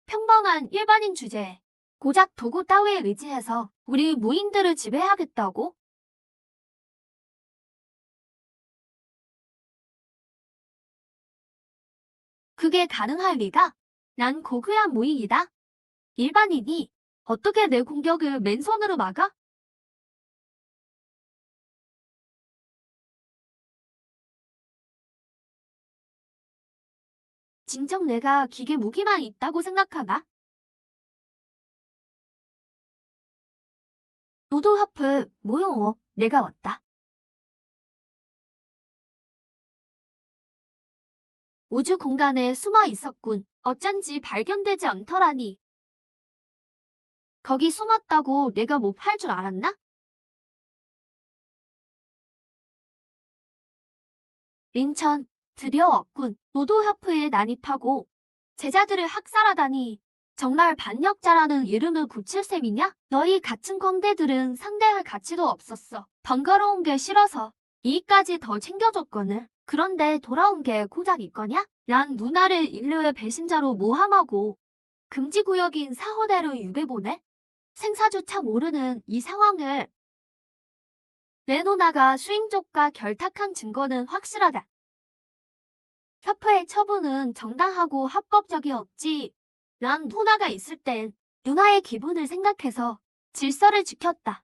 평범한 일반인 주제에 고작 도구 따위에 의지해서 우리 무인들을 지배하겠다고? 그게 가능할 리가? 난 고귀한 무인이다. 일반인이 어떻게 내 공격을 맨손으로 막아? 진정 내가 기계 무기만 있다고 생각하나? 노도하프 모용어 내가 왔다. 우주 공간에 숨어 있었군. 어쩐지 발견되지 않더라니. 거기 숨었다고 내가 못 할 줄 알았나? 린천, 드디어 왔군. 노도협회에 난입하고 제자들을 학살하다니 정말 반역자라는 이름을 붙일 셈이냐? 너희 같은 광대들은 상대할 가치도 없었어. 번거로운 게 싫어서 이익까지 더 챙겨줬거늘. 그런데 돌아온 게 고작 이거냐? 난 누나를 인류의 배신자로 모함하고 금지구역인 사호대로 유배보내? 생사조차 모르는 이 상황을 레노나가 수인족과 결탁한 증거는 확실하다. 협회의 처분은 정당하고 합법적이었지. 난 누나가 있을 땐 누나의 기분을 생각해서 질서를 지켰다.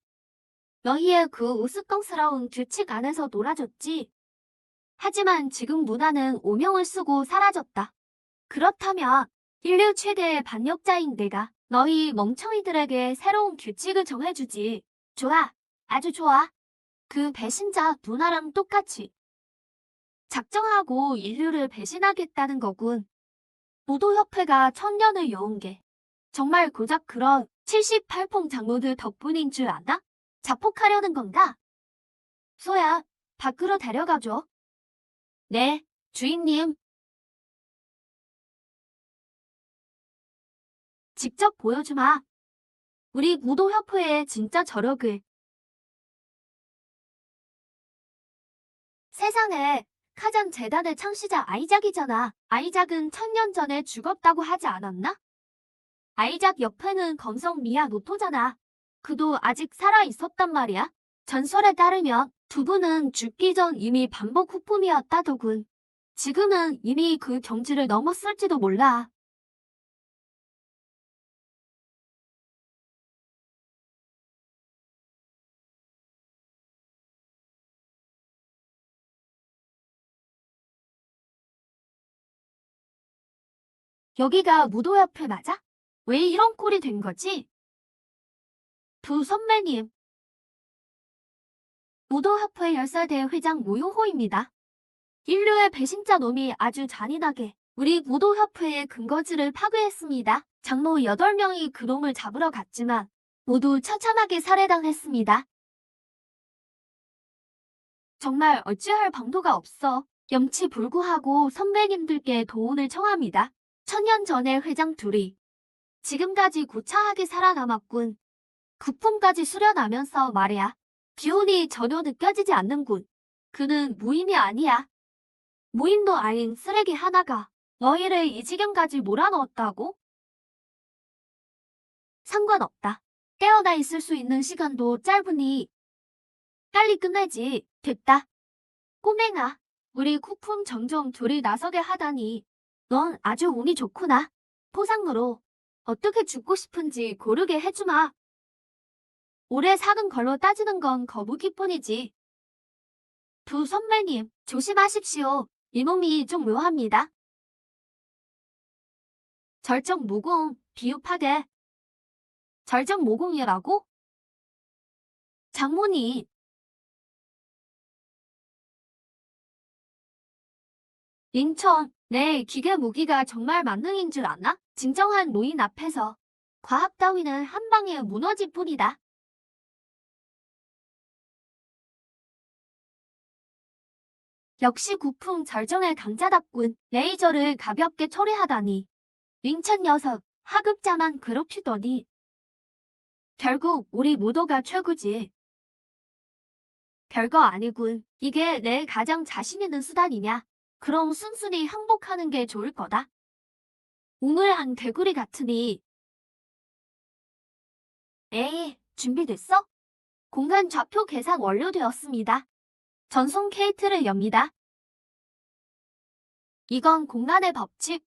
너희의 그 우스꽝스러운 규칙 안에서 놀아줬지. 하지만 지금 누나는 오명을 쓰고 사라졌다. 그렇다면 인류 최대의 반역자인 내가 너희 멍청이들에게 새로운 규칙을 정해주지. 좋아. 아주 좋아. 그 배신자 누나랑 똑같이 작정하고 인류를 배신하겠다는 거군. 노도협회가 천년을 여운 게 정말 고작 그런 78퐁 장로들 덕분인 줄 아나? 자폭하려는 건가? 소야, 밖으로 데려가줘. 네, 주인님. 직접 보여주마. 우리 무도협회의 진짜 저력을. 세상에, 카잔 재단의 창시자 아이작이잖아. 아이작은 1000년 전에 죽었다고 하지 않았나? 아이작 옆에는 검성 미야 노토잖아. 그도 아직 살아 있었단 말이야. 전설에 따르면 두 분은 죽기 전 이미 반복 후품이었다더군. 지금은 이미 그 경지를 넘었을지도 몰라. 여기가 무도 옆에 맞아? 왜 이런 꼴이 된 거지? 두 선배님, 무도협회 열사대 회장 모요호입니다. 인류의 배신자 놈이 아주 잔인하게 우리 무도협회의 근거지를 파괴했습니다. 장로 8명이 그놈을 잡으러 갔지만 모두 처참하게 살해당했습니다. 정말 어찌할 방도가 없어 염치불구하고 선배님들께 도움을 청합니다. 1000년 전의 회장 둘이 지금까지 고차하게 살아남았군. 구품까지 수련하면서 말이야. 기운이 전혀 느껴지지 않는군. 그는 무인이 아니야. 무인도 아닌 쓰레기 하나가 너희를 이 지경까지 몰아넣었다고? 상관없다. 깨어나 있을 수 있는 시간도 짧으니 빨리 끝내지. 됐다. 꼬맹아, 우리 쿠품 정정 둘이 나서게 하다니 넌 아주 운이 좋구나. 포상으로 어떻게 죽고 싶은지 고르게 해주마. 오래 사는 걸로 따지는 건 거북이뿐이지. 두 선배님, 조심하십시오. 이 몸이 좀 묘합니다. 절정모공, 비읍하게. 절정모공이라고? 장모님. 인천, 내 기계 무기가 정말 만능인 줄 아나? 진정한 노인 앞에서 과학 따위는 한 방에 무너질 뿐이다. 역시 구품 절정의 강자답군. 레이저를 가볍게 처리하다니. 인천 녀석, 하급자만 괴롭히더니 결국 우리 모두가 최고지. 별거 아니군. 이게 내 가장 자신 있는 수단이냐? 그럼 순순히 항복하는 게 좋을 거다. 웅을한 개구리 같으니. 에이, 준비됐어? 공간 좌표 계산 완료되었습니다. 전송 게이트를 엽니다. 이건 공간의 법칙.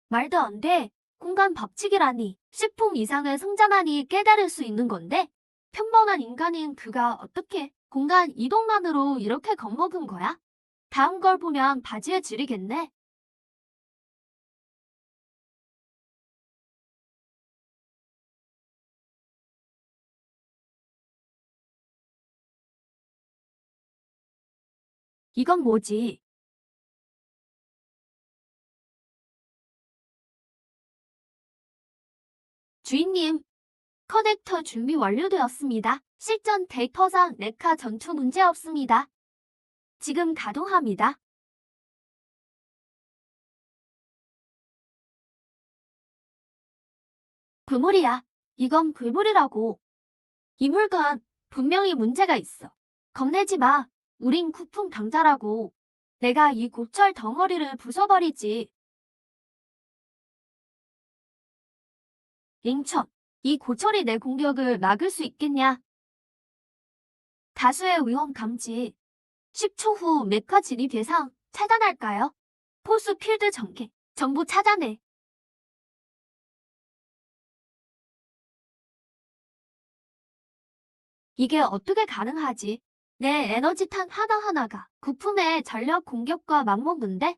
말도 안 돼. 공간 법칙이라니. 식품 이상을 성장하니 깨달을 수 있는 건데 평범한 인간인 그가 어떻게 공간 이동만으로 이렇게 겁먹은 거야? 다음 걸 보면 바지에 지리겠네. 이건 뭐지? 주인님, 커넥터 준비 완료되었습니다. 실전 데이터상 레카 전투 문제 없습니다. 지금 가동합니다. 괴물이야. 이건 괴물이라고. 이 물건 분명히 문제가 있어. 겁내지 마. 우린 쿠풍 강자라고. 내가 이 고철 덩어리를 부숴버리지. 링천, 이 고철이 내 공격을 막을 수 있겠냐? 다수의 위험 감지. 10초 후 메카 진입 예상 차단할까요? 포수 필드 전개. 정보 차단해. 이게 어떻게 가능하지? 내 에너지탄 하나하나가 쿠품의 전력 공격과 맞먹는데?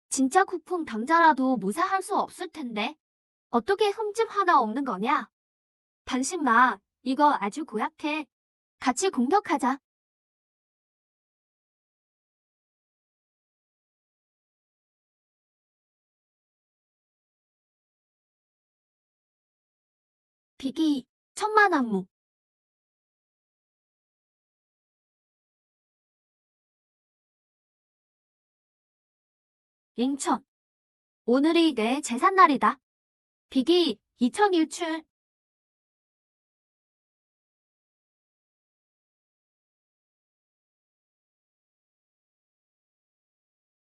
진짜 쿠품 당자라도 무사할 수 없을 텐데. 어떻게 흠집 하나 없는 거냐? 당신 마, 이거 아주 고약해. 같이 공격하자. 비기, 천만안무. 인천. 오늘이 내 제삿날이다. 비기, 2001출.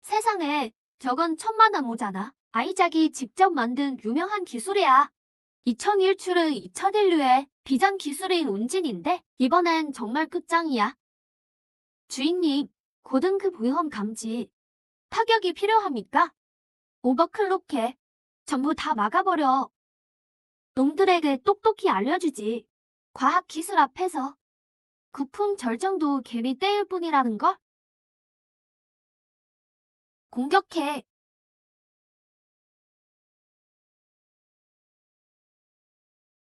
세상에, 저건 천만안무잖아. 아이작이 직접 만든 유명한 기술이야. 2001출은 2001류의 비전 기술인 운진인데 이번엔 정말 끝장이야. 주인님, 고등급 위험 감지. 타격이 필요합니까? 오버클럭해. 전부 다 막아버려. 놈들에게 똑똑히 알려주지. 과학 기술 앞에서 구품 절정도 개미 떼일 뿐이라는 걸? 공격해.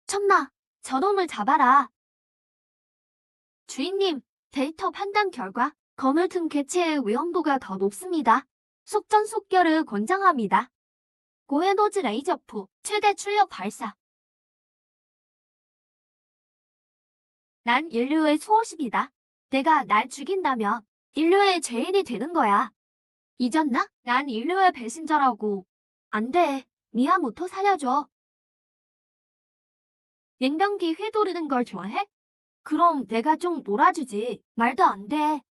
천마, 저놈을 잡아라. 주인님, 데이터 판단 결과 거물등 개체의 위험도가 더 높습니다. 속전속결을 권장합니다. 고에너지 레이저포 최대 출력 발사. 난 인류의 수호십이다. 내가 날 죽인다면 인류의 죄인이 되는 거야. 잊었나? 난 인류의 배신자라고. 안 돼. 미야모토 살려줘. 냉병기 휘두르는 걸 좋아해? 그럼 내가 좀 놀아주지. 말도 안 돼.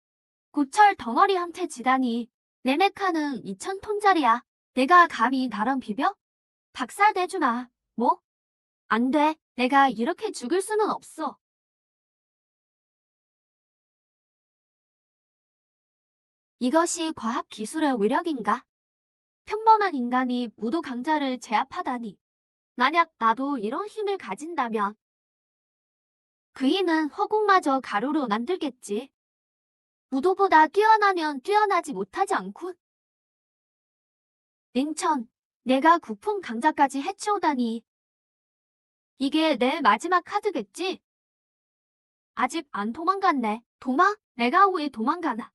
고철 덩어리 한 채 지다니. 내 메카는 2000톤짜리야. 내가 감히 나랑 비벼? 박살 내주마. 뭐? 안 돼. 내가 이렇게 죽을 수는 없어. 이것이 과학기술의 위력인가? 평범한 인간이 무도 강자를 제압하다니. 만약 나도 이런 힘을 가진다면 그 힘은 허공마저 가루로 만들겠지. 무도보다 뛰어나면 뛰어나지 못하지 않군. 냉천, 내가 국풍 강자까지 해치우다니. 이게 내 마지막 카드겠지? 아직 안 도망갔네. 내가 왜 도망가나?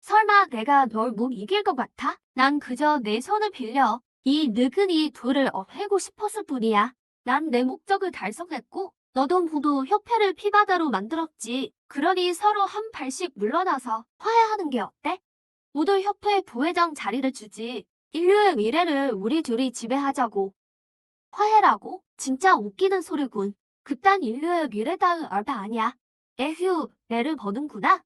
설마 내가 널 못 이길 것 같아? 난 그저 내 손을 빌려 이 늙은이 둘을 없애고 싶었을 뿐이야. 난 내 목적을 달성했고 너도 모두 협회를 피바다로 만들었지. 그러니 서로 한 발씩 물러나서 화해하는 게 어때? 모두 협회 부회장 자리를 주지. 인류의 미래를 우리 둘이 지배하자고. 화해라고? 진짜 웃기는 소리군. 그딴 인류의 미래 따윈 얼마 아니야. 에휴, 애를 버는구나.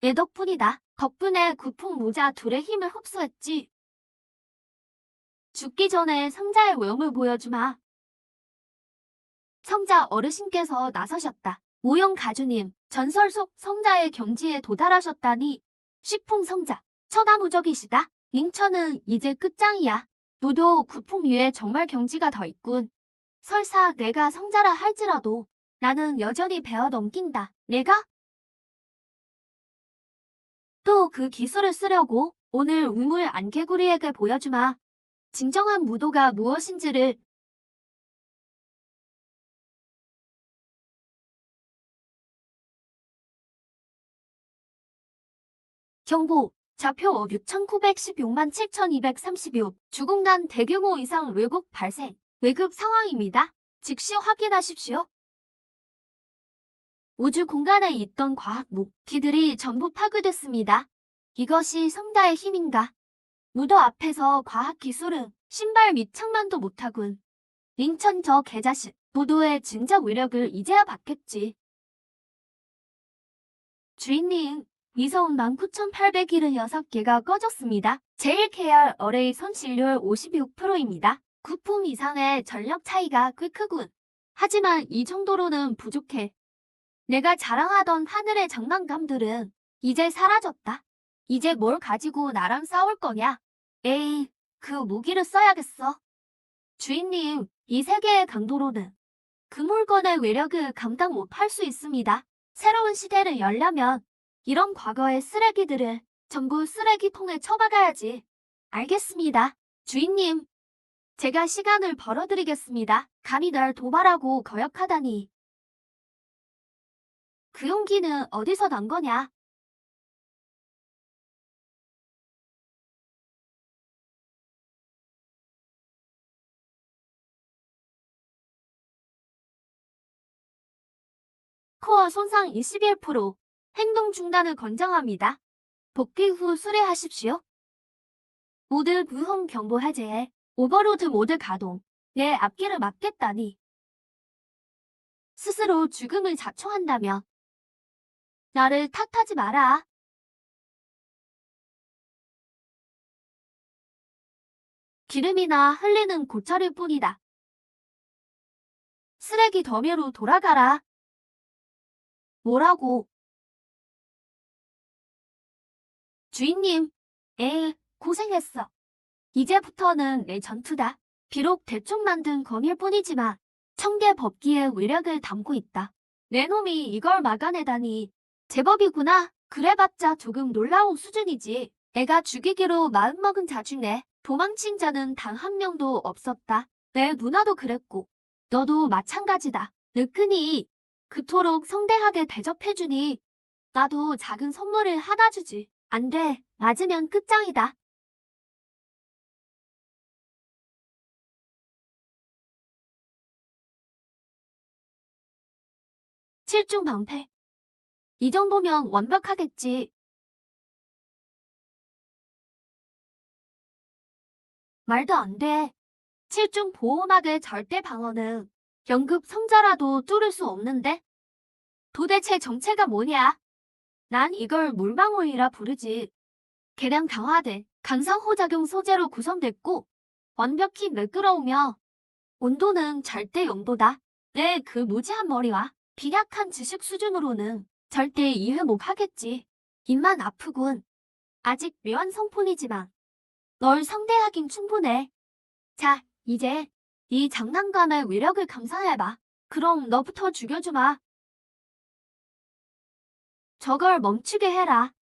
내 덕분이다. 덕분에 구풍 모자 둘의 힘을 흡수했지. 죽기 전에 성자의 외움을 보여주마. 성자 어르신께서 나서셨다. 오영 가주님, 전설 속 성자의 경지에 도달하셨다니. 식풍 성자, 천하무적이시다. 잉천은 이제 끝장이야. 너도 구풍 위에 정말 경지가 더 있군. 설사 내가 성자라 할지라도 나는 여전히 베어 넘긴다. 내가? 또 그 기술을 쓰려고 오늘 우물 안개구리에게 보여주마. 진정한 무도가 무엇인지를. 경보, 좌표 6916만 7236, 주공간 대규모 이상 왜곡 발생, 외급 상황입니다. 즉시 확인하십시오. 우주 공간에 있던 과학 무기들이 전부 파괴됐습니다. 이것이 성자의 힘인가? 무도 앞에서 과학 기술은 신발 밑 창만도 못하군. 링천 저 개자식, 무도의 진짜 위력을 이제야 받겠지. 주인님, 위성 19,876개가 꺼졌습니다. 제1계열 어레이 손실률 56%입니다. 9품 이상의 전력 차이가 꽤 크군. 하지만 이 정도로는 부족해. 내가 자랑하던 하늘의 장난감들은 이제 사라졌다. 이제 뭘 가지고 나랑 싸울 거냐? 에이, 그 무기를 써야겠어. 주인님, 이 세계의 강도로는 그 물건의 위력을 감당 못할 수 있습니다. 새로운 시대를 열려면 이런 과거의 쓰레기들을 전부 쓰레기통에 처박아야지. 알겠습니다. 주인님, 제가 시간을 벌어드리겠습니다. 감히 날 도발하고 거역하다니. 그 용기는 어디서 난 거냐? 코어 손상 21%, 행동 중단을 권장합니다. 복귀 후 수리하십시오. 모드 부흥 경보 해제, 오버로드 모드 가동. 내 앞길을 막겠다니. 스스로 죽음을 자초한다며. 나를 탓하지 마라. 기름이나 흘리는 고철일 뿐이다. 쓰레기 더미로 돌아가라. 뭐라고? 주인님, 고생했어. 이제부터는 내 전투다. 비록 대충 만든 검일 뿐이지만 청계 법기의 위력을 담고 있다. 내 놈이 이걸 막아내다니. 제법이구나. 그래봤자 조금 놀라운 수준이지. 내가 죽이기로 마음먹은 자 중에 도망친 자는 단 한 명도 없었다. 내 누나도 그랬고, 너도 마찬가지다. 늙으니 그토록 성대하게 대접해주니 나도 작은 선물을 하나 주지. 안 돼. 맞으면 끝장이다. 7중 방패. 이 정도면 완벽하겠지. 말도 안 돼. 7중 보호막의 절대 방어는 연급 성자라도 뚫을 수 없는데? 도대체 정체가 뭐냐? 난 이걸 물방울이라 부르지. 개량 강화돼 강상호작용 소재로 구성됐고 완벽히 매끄러우며 온도는 절대 영도다. 내 그 무지한 머리와 빈약한 지식 수준으로는 절대 이해 못하겠지. 입만 아프군. 아직 미완성폰이지만 널 상대하긴 충분해. 자, 이제 이 장난감의 위력을 감상해봐. 그럼 너부터 죽여주마. 저걸 멈추게 해라.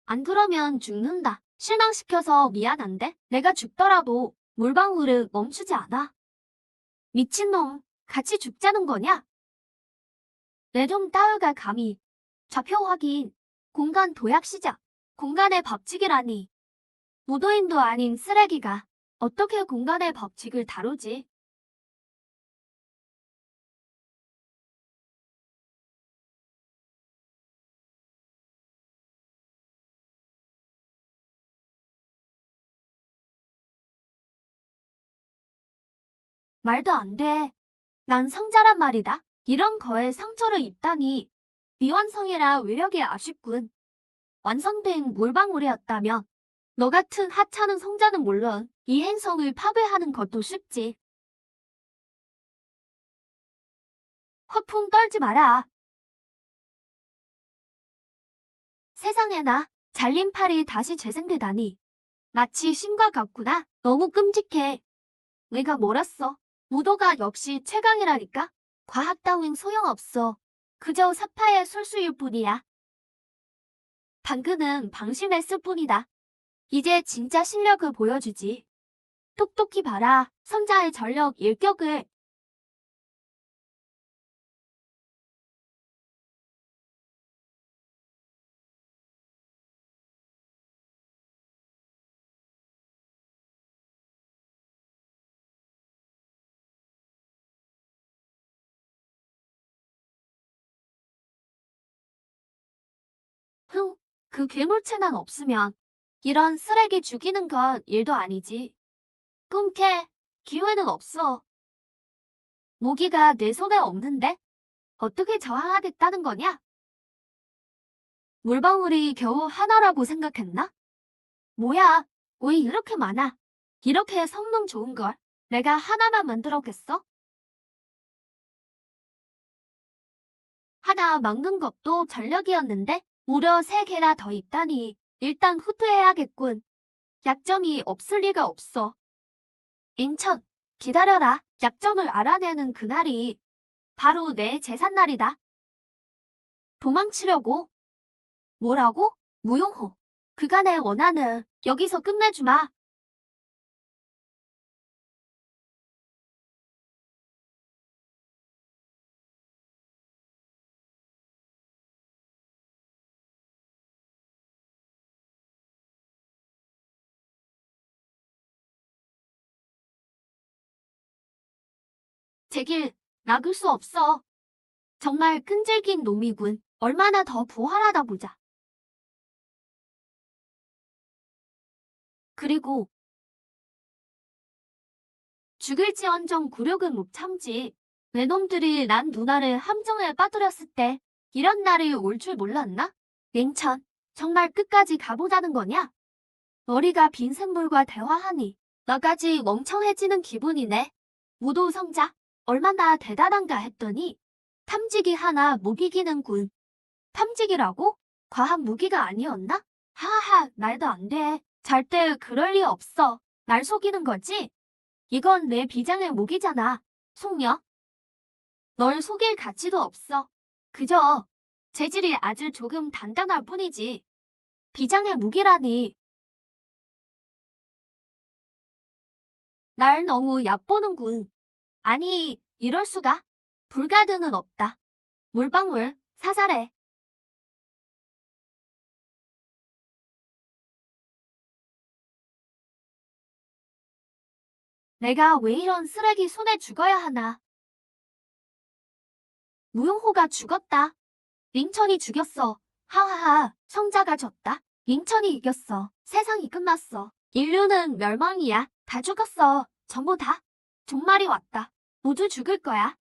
안 그러면 죽는다. 실망시켜서 미안한데 내가 죽더라도 물방울을 멈추지 않아. 미친놈, 같이 죽자는 거냐? 내 좀 따위가 감히. 좌표 확인. 공간 도약 시작. 공간의 법칙이라니. 무도인도 아닌 쓰레기가 어떻게 공간의 법칙을 다루지? 말도 안 돼. 난 성자란 말이다. 이런 거에 상처를 입다니. 미완성이라 위력이 아쉽군. 완성된 물방울이었다면 너 같은 하찮은 성자는 물론 이 행성을 파괴하는 것도 쉽지. 허풍 떨지 마라. 세상에나 잘린 팔이 다시 재생되다니. 마치 신과 같구나. 너무 끔찍해. 내가 몰았어. 무도가 역시 최강이라니까. 과학 따윈 소용없어. 그저 사파의 술수일 뿐이야. 방금은 방심했을 뿐이다. 이제 진짜 실력을 보여주지. 똑똑히 봐라. 선자의 전력 일격을. 흥, 그 괴물체만 없으면 이런 쓰레기 죽이는 건 일도 아니지. 꿈캐, 기회는 없어. 무기가 내 손에 없는데? 어떻게 저항하겠다는 거냐? 물방울이 겨우 하나라고 생각했나? 뭐야, 왜 이렇게 많아? 이렇게 성능 좋은 걸 내가 하나만 만들었겠어? 하나 막는 것도 전력이었는데 무려 3개나 더 있다니 일단 후퇴해야겠군. 약점이 없을 리가 없어. 인천, 기다려라. 약점을 알아내는 그날이 바로 내 제삿날이다. 도망치려고? 뭐라고? 무용호. 그간의 원한은 여기서 끝내주마. 제길, 막을 수 없어. 정말 끈질긴 놈이군. 얼마나 더 부활하다 보자. 그리고 죽을지언정 굴욕은 못 참지. 내 놈들이 난 누나를 함정에 빠뜨렸을 때 이런 날이 올 줄 몰랐나? 냉천, 정말 끝까지 가보자는 거냐? 머리가 빈 샘물과 대화하니 나까지 멍청해지는 기분이네. 무도성자, 얼마나 대단한가 했더니 탐지기 하나 못 이기는군. 탐지기라고? 과학 무기가 아니었나? 하하, 말도 안 돼. 절대 그럴 리 없어. 날 속이는 거지? 이건 내 비장의 무기잖아. 속녀. 널 속일 가치도 없어. 그저 재질이 아주 조금 단단할 뿐이지. 비장의 무기라니. 날 너무 얕보는군. 아니, 이럴 수가. 불가능은 없다. 물방울, 사살해. 내가 왜 이런 쓰레기 손에 죽어야 하나. 무용호가 죽었다. 링천이 죽였어. 하하하, 성자가 졌다. 링천이 이겼어. 세상이 끝났어. 인류는 멸망이야. 다 죽었어. 전부 다. 종말이 왔다. 모두 죽을 거야.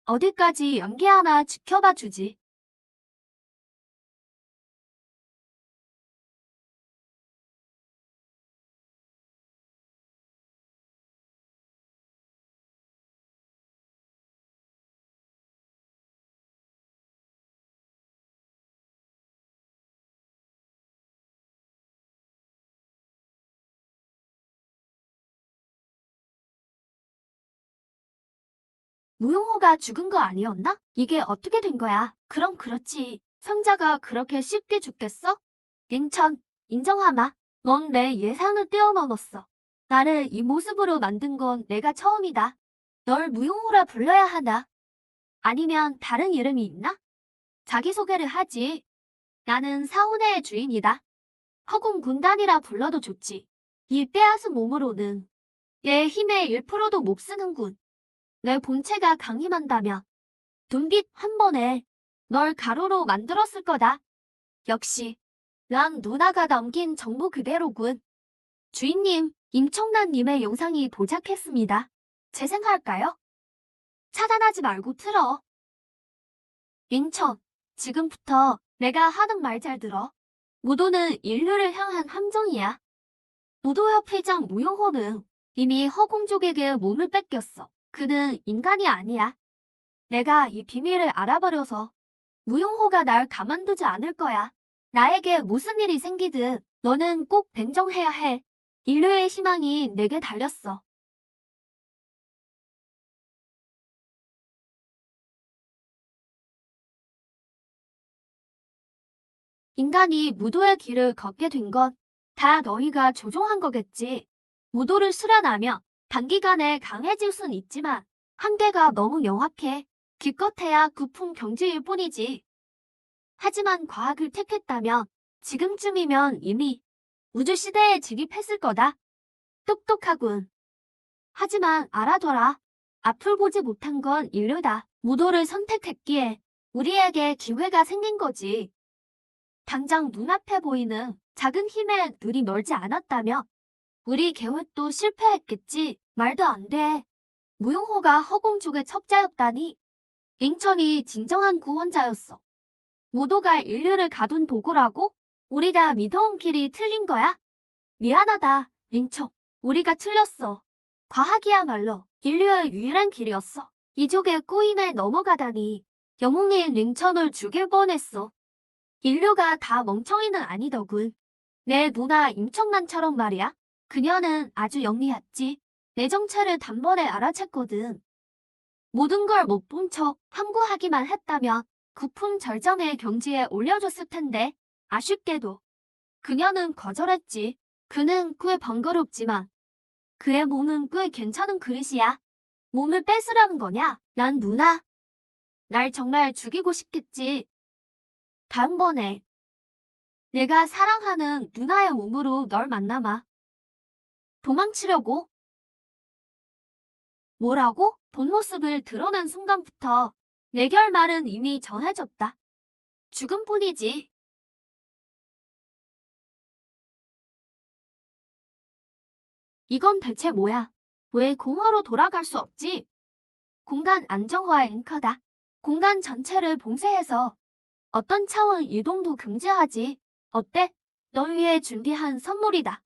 어디까지 연기하나 지켜봐 주지. 무용호가 죽은 거 아니었나? 이게 어떻게 된 거야? 그럼 그렇지. 성자가 그렇게 쉽게 죽겠어? 링천, 인정하마. 넌 내 예상을 뛰어넘었어. 나를 이 모습으로 만든 건 내가 처음이다. 널 무용호라 불러야 하나? 아니면 다른 이름이 있나? 자기소개를 하지. 나는 사원의 주인이다. 허공 군단이라 불러도 좋지. 이 빼앗은 몸으로는 얘 힘의 1%도 못 쓰는군. 내 본체가 강림한다면 눈빛 한 번에 널 가루로 만들었을 거다. 역시 난 누나가 남긴 정보 그대로군. 주인님, 임청란님의 영상이 도착했습니다. 재생할까요? 차단하지 말고 틀어. 인천, 지금부터 내가 하는 말 잘 들어. 무도는 인류를 향한 함정이야. 무도협 회장 무용호는 이미 허공족에게 몸을 뺏겼어. 그는 인간이 아니야. 내가 이 비밀을 알아버려서 무용호가 날 가만두지 않을 거야. 나에게 무슨 일이 생기든 너는 꼭 냉정해야 해. 인류의 희망이 내게 달렸어. 인간이 무도의 길을 걷게 된 건 다 너희가 조종한 거겠지. 무도를 수련하며 단기간에 강해질 순 있지만 한계가 너무 명확해. 기껏해야 구품 경지일 뿐이지. 하지만 과학을 택했다면 지금쯤이면 이미 우주시대에 진입했을 거다. 똑똑하군. 하지만 알아둬라. 앞을 보지 못한 건 인류다. 무도를 선택했기에 우리에게 기회가 생긴 거지. 당장 눈앞에 보이는 작은 힘에 눈이 멀지 않았다면 우리 계획도 실패했겠지. 말도 안 돼. 무용호가 허공족의 첩자였다니. 잉천이 진정한 구원자였어. 무도가 인류를 가둔 도구라고? 우리가 믿어온 길이 틀린 거야? 미안하다, 링청. 우리가 틀렸어. 과학이야말로 인류의 유일한 길이었어. 이족의 꼬임에 넘어가다니. 영웅인 링천을 죽일 뻔했어. 인류가 다 멍청이는 아니더군. 내 누나 임청란처럼 말이야. 그녀는 아주 영리했지. 내 정체를 단번에 알아챘거든. 모든 걸 못 본 척 함구하기만 했다면 국풍절정의 경지에 올려줬을 텐데 아쉽게도 그녀는 거절했지. 그는 꽤 번거롭지만 그의 몸은 꽤 괜찮은 그릇이야. 몸을 뺏으라는 거냐? 난 누나. 날 정말 죽이고 싶겠지. 다음번에 내가 사랑하는 누나의 몸으로 널 만나마. 도망치려고? 뭐라고? 본 모습을 드러낸 순간부터 내 결말은 이미 정해졌다. 죽음뿐이지. 이건 대체 뭐야? 왜 공허로 돌아갈 수 없지? 공간 안정화 앵커다. 공간 전체를 봉쇄해서 어떤 차원 이동도 금지하지. 어때? 널 위해 준비한 선물이다.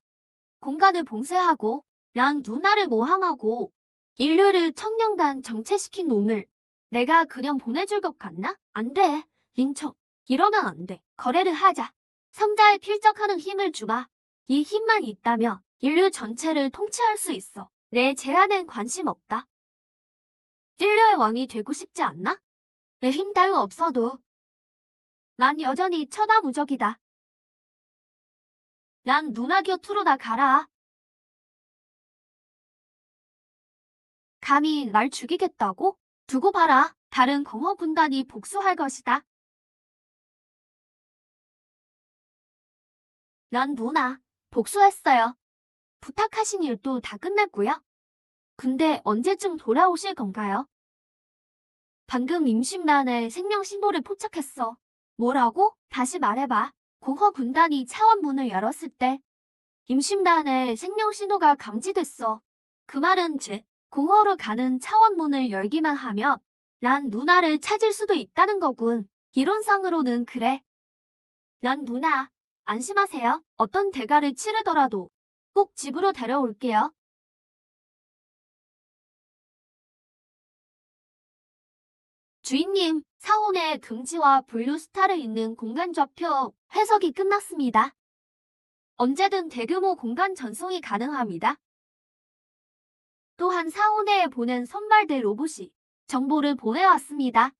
공간을 봉쇄하고 랑 누나를 모함하고 인류를 청년단 정체시킨 놈을 내가 그냥 보내줄 것 같나? 안 돼. 인척. 이러면 안 돼. 거래를 하자. 성자에 필적하는 힘을 주마. 이 힘만 있다면 인류 전체를 통치할 수 있어. 내 제안엔 관심 없다. 인류의 왕이 되고 싶지 않나? 내 힘 따윈 없어도 난 여전히 천하무적이다. 난 누나 곁으로 나 가라. 감히 날 죽이겠다고? 두고 봐라. 다른 공허 군단이 복수할 것이다. 난 누나, 복수했어요. 부탁하신 일도 다 끝냈고요. 근데 언제쯤 돌아오실 건가요? 방금 임신란에 생명신고를 포착했어. 뭐라고? 다시 말해봐. 공허 군단이 차원 문을 열었을 때 임신란에 생명신호가 감지됐어. 그 말은 즉, 공허로 가는 차원 문을 열기만 하면 난 누나를 찾을 수도 있다는 거군. 이론상으로는 그래. 난 누나, 안심하세요. 어떤 대가를 치르더라도 꼭 집으로 데려올게요. 주인님, 사원의 금지와 블루스타를 잇는 공간 좌표 해석이 끝났습니다. 언제든 대규모 공간 전송이 가능합니다. 또한 사원에 보낸 선발대 로봇이 정보를 보내왔습니다.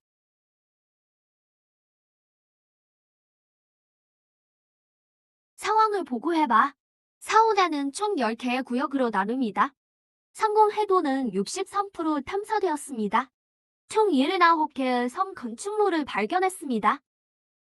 상황을 보고해봐. 사원에는 총 10개의 구역으로 나눕니다. 성공 해도는 63% 탐사되었습니다. 총 79개의 섬 건축물을 발견했습니다.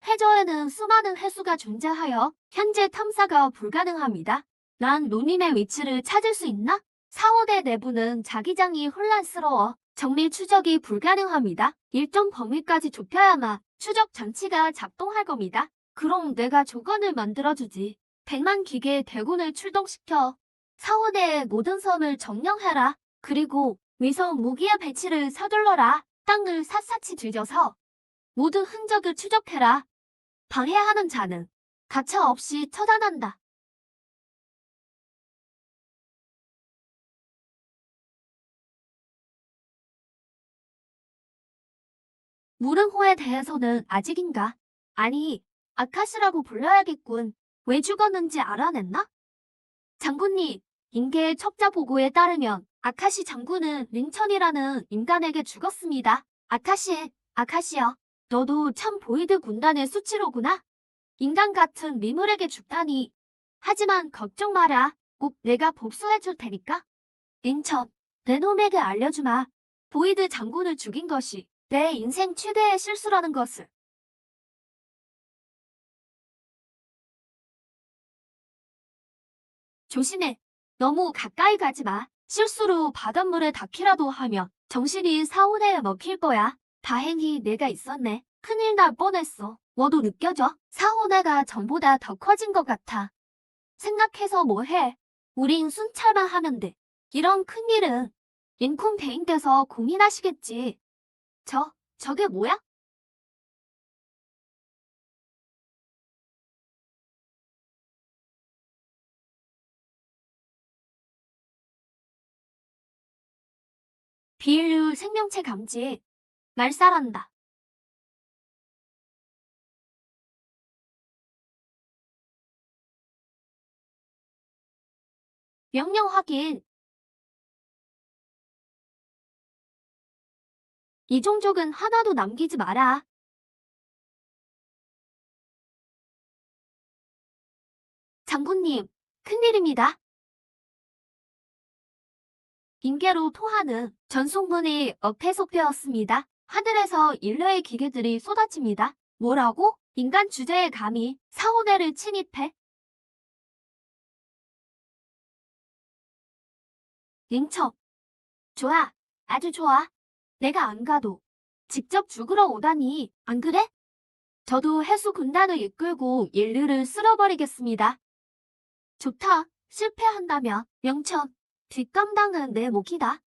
해저에는 수많은 해수가 존재하여 현재 탐사가 불가능합니다. 난 노님의 위치를 찾을 수 있나? 사원의 내부는 자기장이 혼란스러워 정밀 추적이 불가능합니다. 일정 범위까지 좁혀야만 추적 장치가 작동할 겁니다. 그럼 내가 조건을 만들어주지. 100만 기계의 대군을 출동시켜 사원의 모든 섬을 점령해라. 그리고 위성 무기의 배치를 서둘러라. 땅을 샅샅이 뒤져서 모든 흔적을 추적해라. 방해하는 자는 가차없이 처단한다. 무릉호에 대해서는 아직인가? 아니, 아카시라고 불러야겠군. 왜 죽었는지 알아냈나? 장군님, 인계의 첩자 보고에 따르면 아카시 장군은 링천이라는 인간에게 죽었습니다. 아카시여. 너도 참 보이드 군단의 수치로구나. 인간 같은 미물에게 죽다니. 하지만 걱정 마라. 꼭 내가 복수해줄 테니까. 링천, 내 놈에게 알려주마. 보이드 장군을 죽인 것이 내 인생 최대의 실수라는 것을. 조심해. 너무 가까이 가지 마. 실수로 바닷물에 닿기라도 하면 정신이 사원에 먹힐 거야. 다행히 내가 있었네. 큰일 날 뻔했어. 너도 느껴져? 사원회가 전보다 더 커진 것 같아. 생각해서 뭐해? 우린 순찰만 하면 돼. 이런 큰일은 링콘 대인께서 고민하시겠지. 저게 뭐야? 비인류 생명체 감지. 말살한다. 명령 확인. 이 종족은 하나도 남기지 마라. 장군님, 큰일입니다. 빙계로 토하는 전송문이 폐속되었습니다. 하늘에서 인류의 기계들이 쏟아집니다. 뭐라고? 인간 주제에 감히 사호대를 침입해? 링척. 좋아. 아주 좋아. 내가 안 가도 직접 죽으러 오다니. 안 그래? 저도 해수 군단을 이끌고 인류를 쓸어버리겠습니다. 좋다. 실패한다면 명천. 뒷감당은 내 몫이다.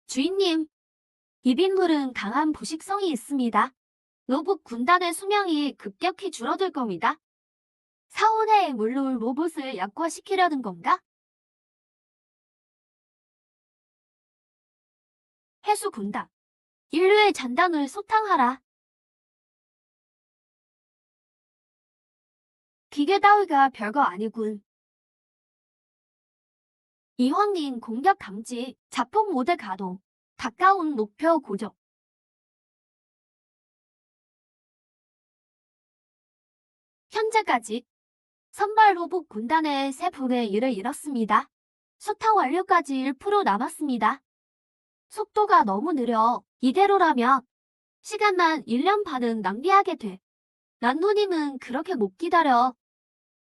주인님, 이빈물은 강한 부식성이 있습니다. 로봇 군단의 수명이 급격히 줄어들 겁니다. 사원회에 물러올 로봇을 약화시키려는 건가? 해수 군단. 인류의 잔당을 소탕하라. 기계 따위가 별거 아니군. 이황린 공격 감지, 자폭 모드 가동. 가까운 목표 고정. 현재까지 선발 로봇 군단의 세 분의 일을 잃었습니다. 수탕 완료까지 1% 남았습니다. 속도가 너무 느려. 이대로라면 시간만 1년 반은 낭비하게 돼. 란노님은 그렇게 못 기다려.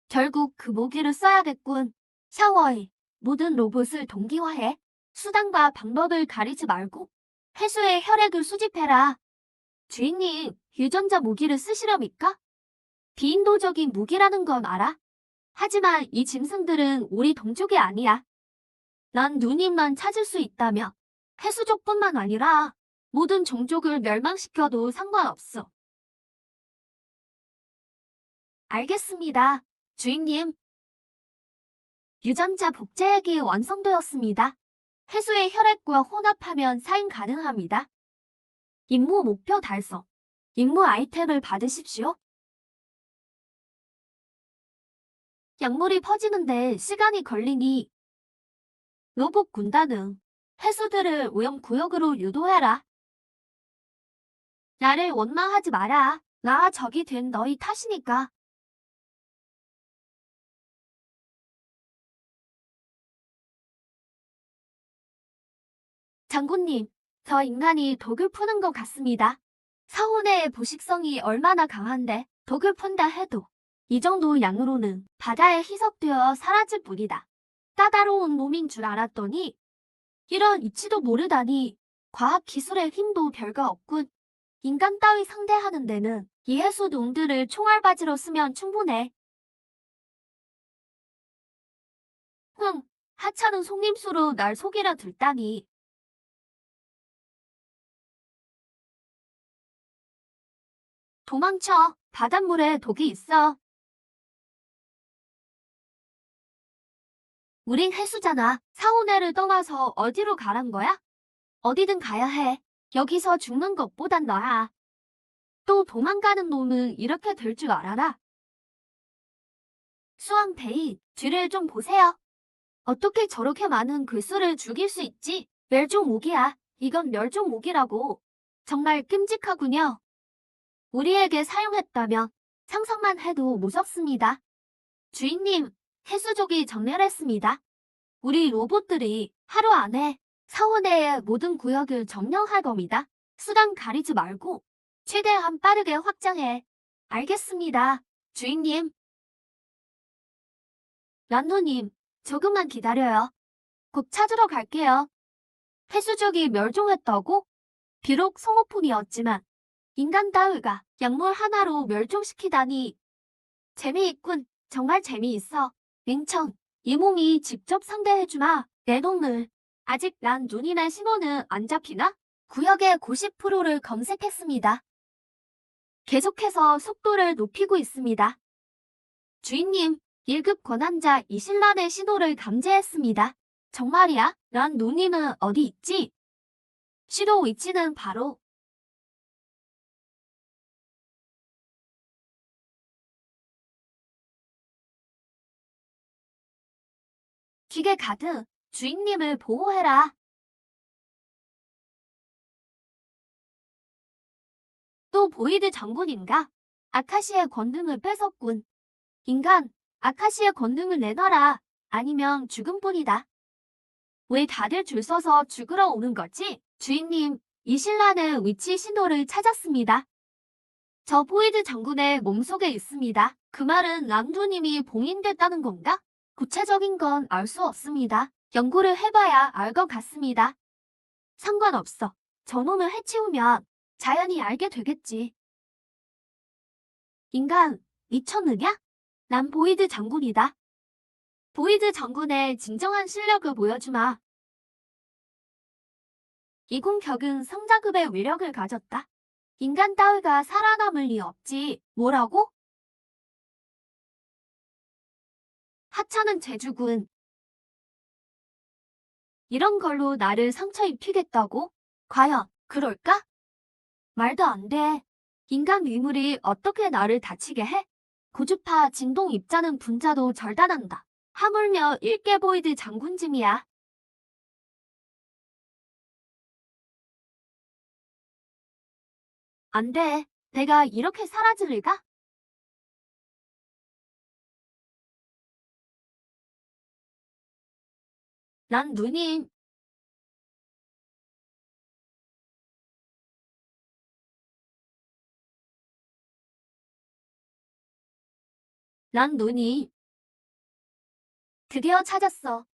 결국 그 모기를 써야겠군. 샤워해. 모든 로봇을 동기화해. 수단과 방법을 가리지 말고 해수의 혈액을 수집해라. 주인님, 유전자 무기를 쓰시렵니까? 비인도적인 무기라는 건 알아? 하지만 이 짐승들은 우리 동족이 아니야. 난 누님만 찾을 수 있다며. 해수족뿐만 아니라 모든 종족을 멸망시켜도 상관없어. 알겠습니다. 주인님. 유전자 복제액이 완성되었습니다. 해수의 혈액과 혼합하면 사용 가능합니다. 임무 목표 달성. 임무 아이템을 받으십시오. 약물이 퍼지는데 시간이 걸리니 로봇 군단은 해수들을 오염구역으로 유도해라. 나를 원망하지 마라. 나 적이 된 너희 탓이니까. 장군님, 저 인간이 독을 푸는 것 같습니다. 사원의 보식성이 얼마나 강한데 독을 푼다 해도 이 정도 양으로는 바다에 희석되어 사라질 뿐이다. 까다로운 놈인 줄 알았더니 이런 이치도 모르다니 과학기술의 힘도 별거 없군. 인간 따위 상대하는 데는 이 해수 놈들을 총알바지로 쓰면 충분해. 하찮은 속림수로 날 속이려 들다니. 도망쳐. 바닷물에 독이 있어. 우린 해수잖아. 사원회를 떠나서 어디로 가란 거야? 어디든 가야 해. 여기서 죽는 것보단 나아. 또 도망가는 놈은 이렇게 될 줄 알아라. 수왕베이, 뒤를 좀 보세요. 어떻게 저렇게 많은 괴수를 죽일 수 있지? 멸종무기야. 이건 멸종무기라고. 정말 끔찍하군요. 우리에게 사용했다면 상상만 해도 무섭습니다. 주인님, 해수족이 정렬했습니다. 우리 로봇들이 하루 안에 사원회의 모든 구역을 점령할 겁니다. 수단 가리지 말고 최대한 빠르게 확장해. 알겠습니다. 주인님. 란노님, 조금만 기다려요. 곧 찾으러 갈게요. 해수족이 멸종했다고? 비록 성호품이었지만 인간 따위가 약물 하나로 멸종시키다니. 재미있군. 정말 재미있어. 맹청, 이 몸이 직접 상대해주마. 내 놈을. 아직 난 누님의 신호는 안 잡히나? 구역의 90%를 검색했습니다. 계속해서 속도를 높이고 있습니다. 주인님, 1급 권한자 이신란의 신호를 감지했습니다. 정말이야? 난 누님은 어디 있지? 신호 위치는 바로 기계 가드. 주인님을 보호해라. 또 보이드 장군인가? 아카시의 권능을 뺏었군. 인간, 아카시의 권능을 내놔라. 아니면 죽음뿐이다. 왜 다들 줄 서서 죽으러 오는 거지? 주인님, 이신라는 위치 신호를 찾았습니다. 저 보이드 장군의 몸속에 있습니다. 그 말은 랑두님이 봉인됐다는 건가? 구체적인 건 알 수 없습니다. 연구를 해봐야 알 것 같습니다. 상관없어. 저놈을 해치우면 자연히 알게 되겠지. 인간, 미쳤느냐? 난 보이드 장군이다. 보이드 장군의 진정한 실력을 보여주마. 이 공격은 성자급의 위력을 가졌다. 인간 따위가 살아남을 리 없지. 뭐라고? 하찮은 제주군. 이런 걸로 나를 상처 입히겠다고? 과연 그럴까? 말도 안 돼. 인간 위물이 어떻게 나를 다치게 해? 고주파 진동 입자는 분자도 절단한다. 하물며 일개보이드 장군짐이야. 안 돼. 내가 이렇게 사라질 리가? 난 누님. 난 누님. 드디어 찾았어.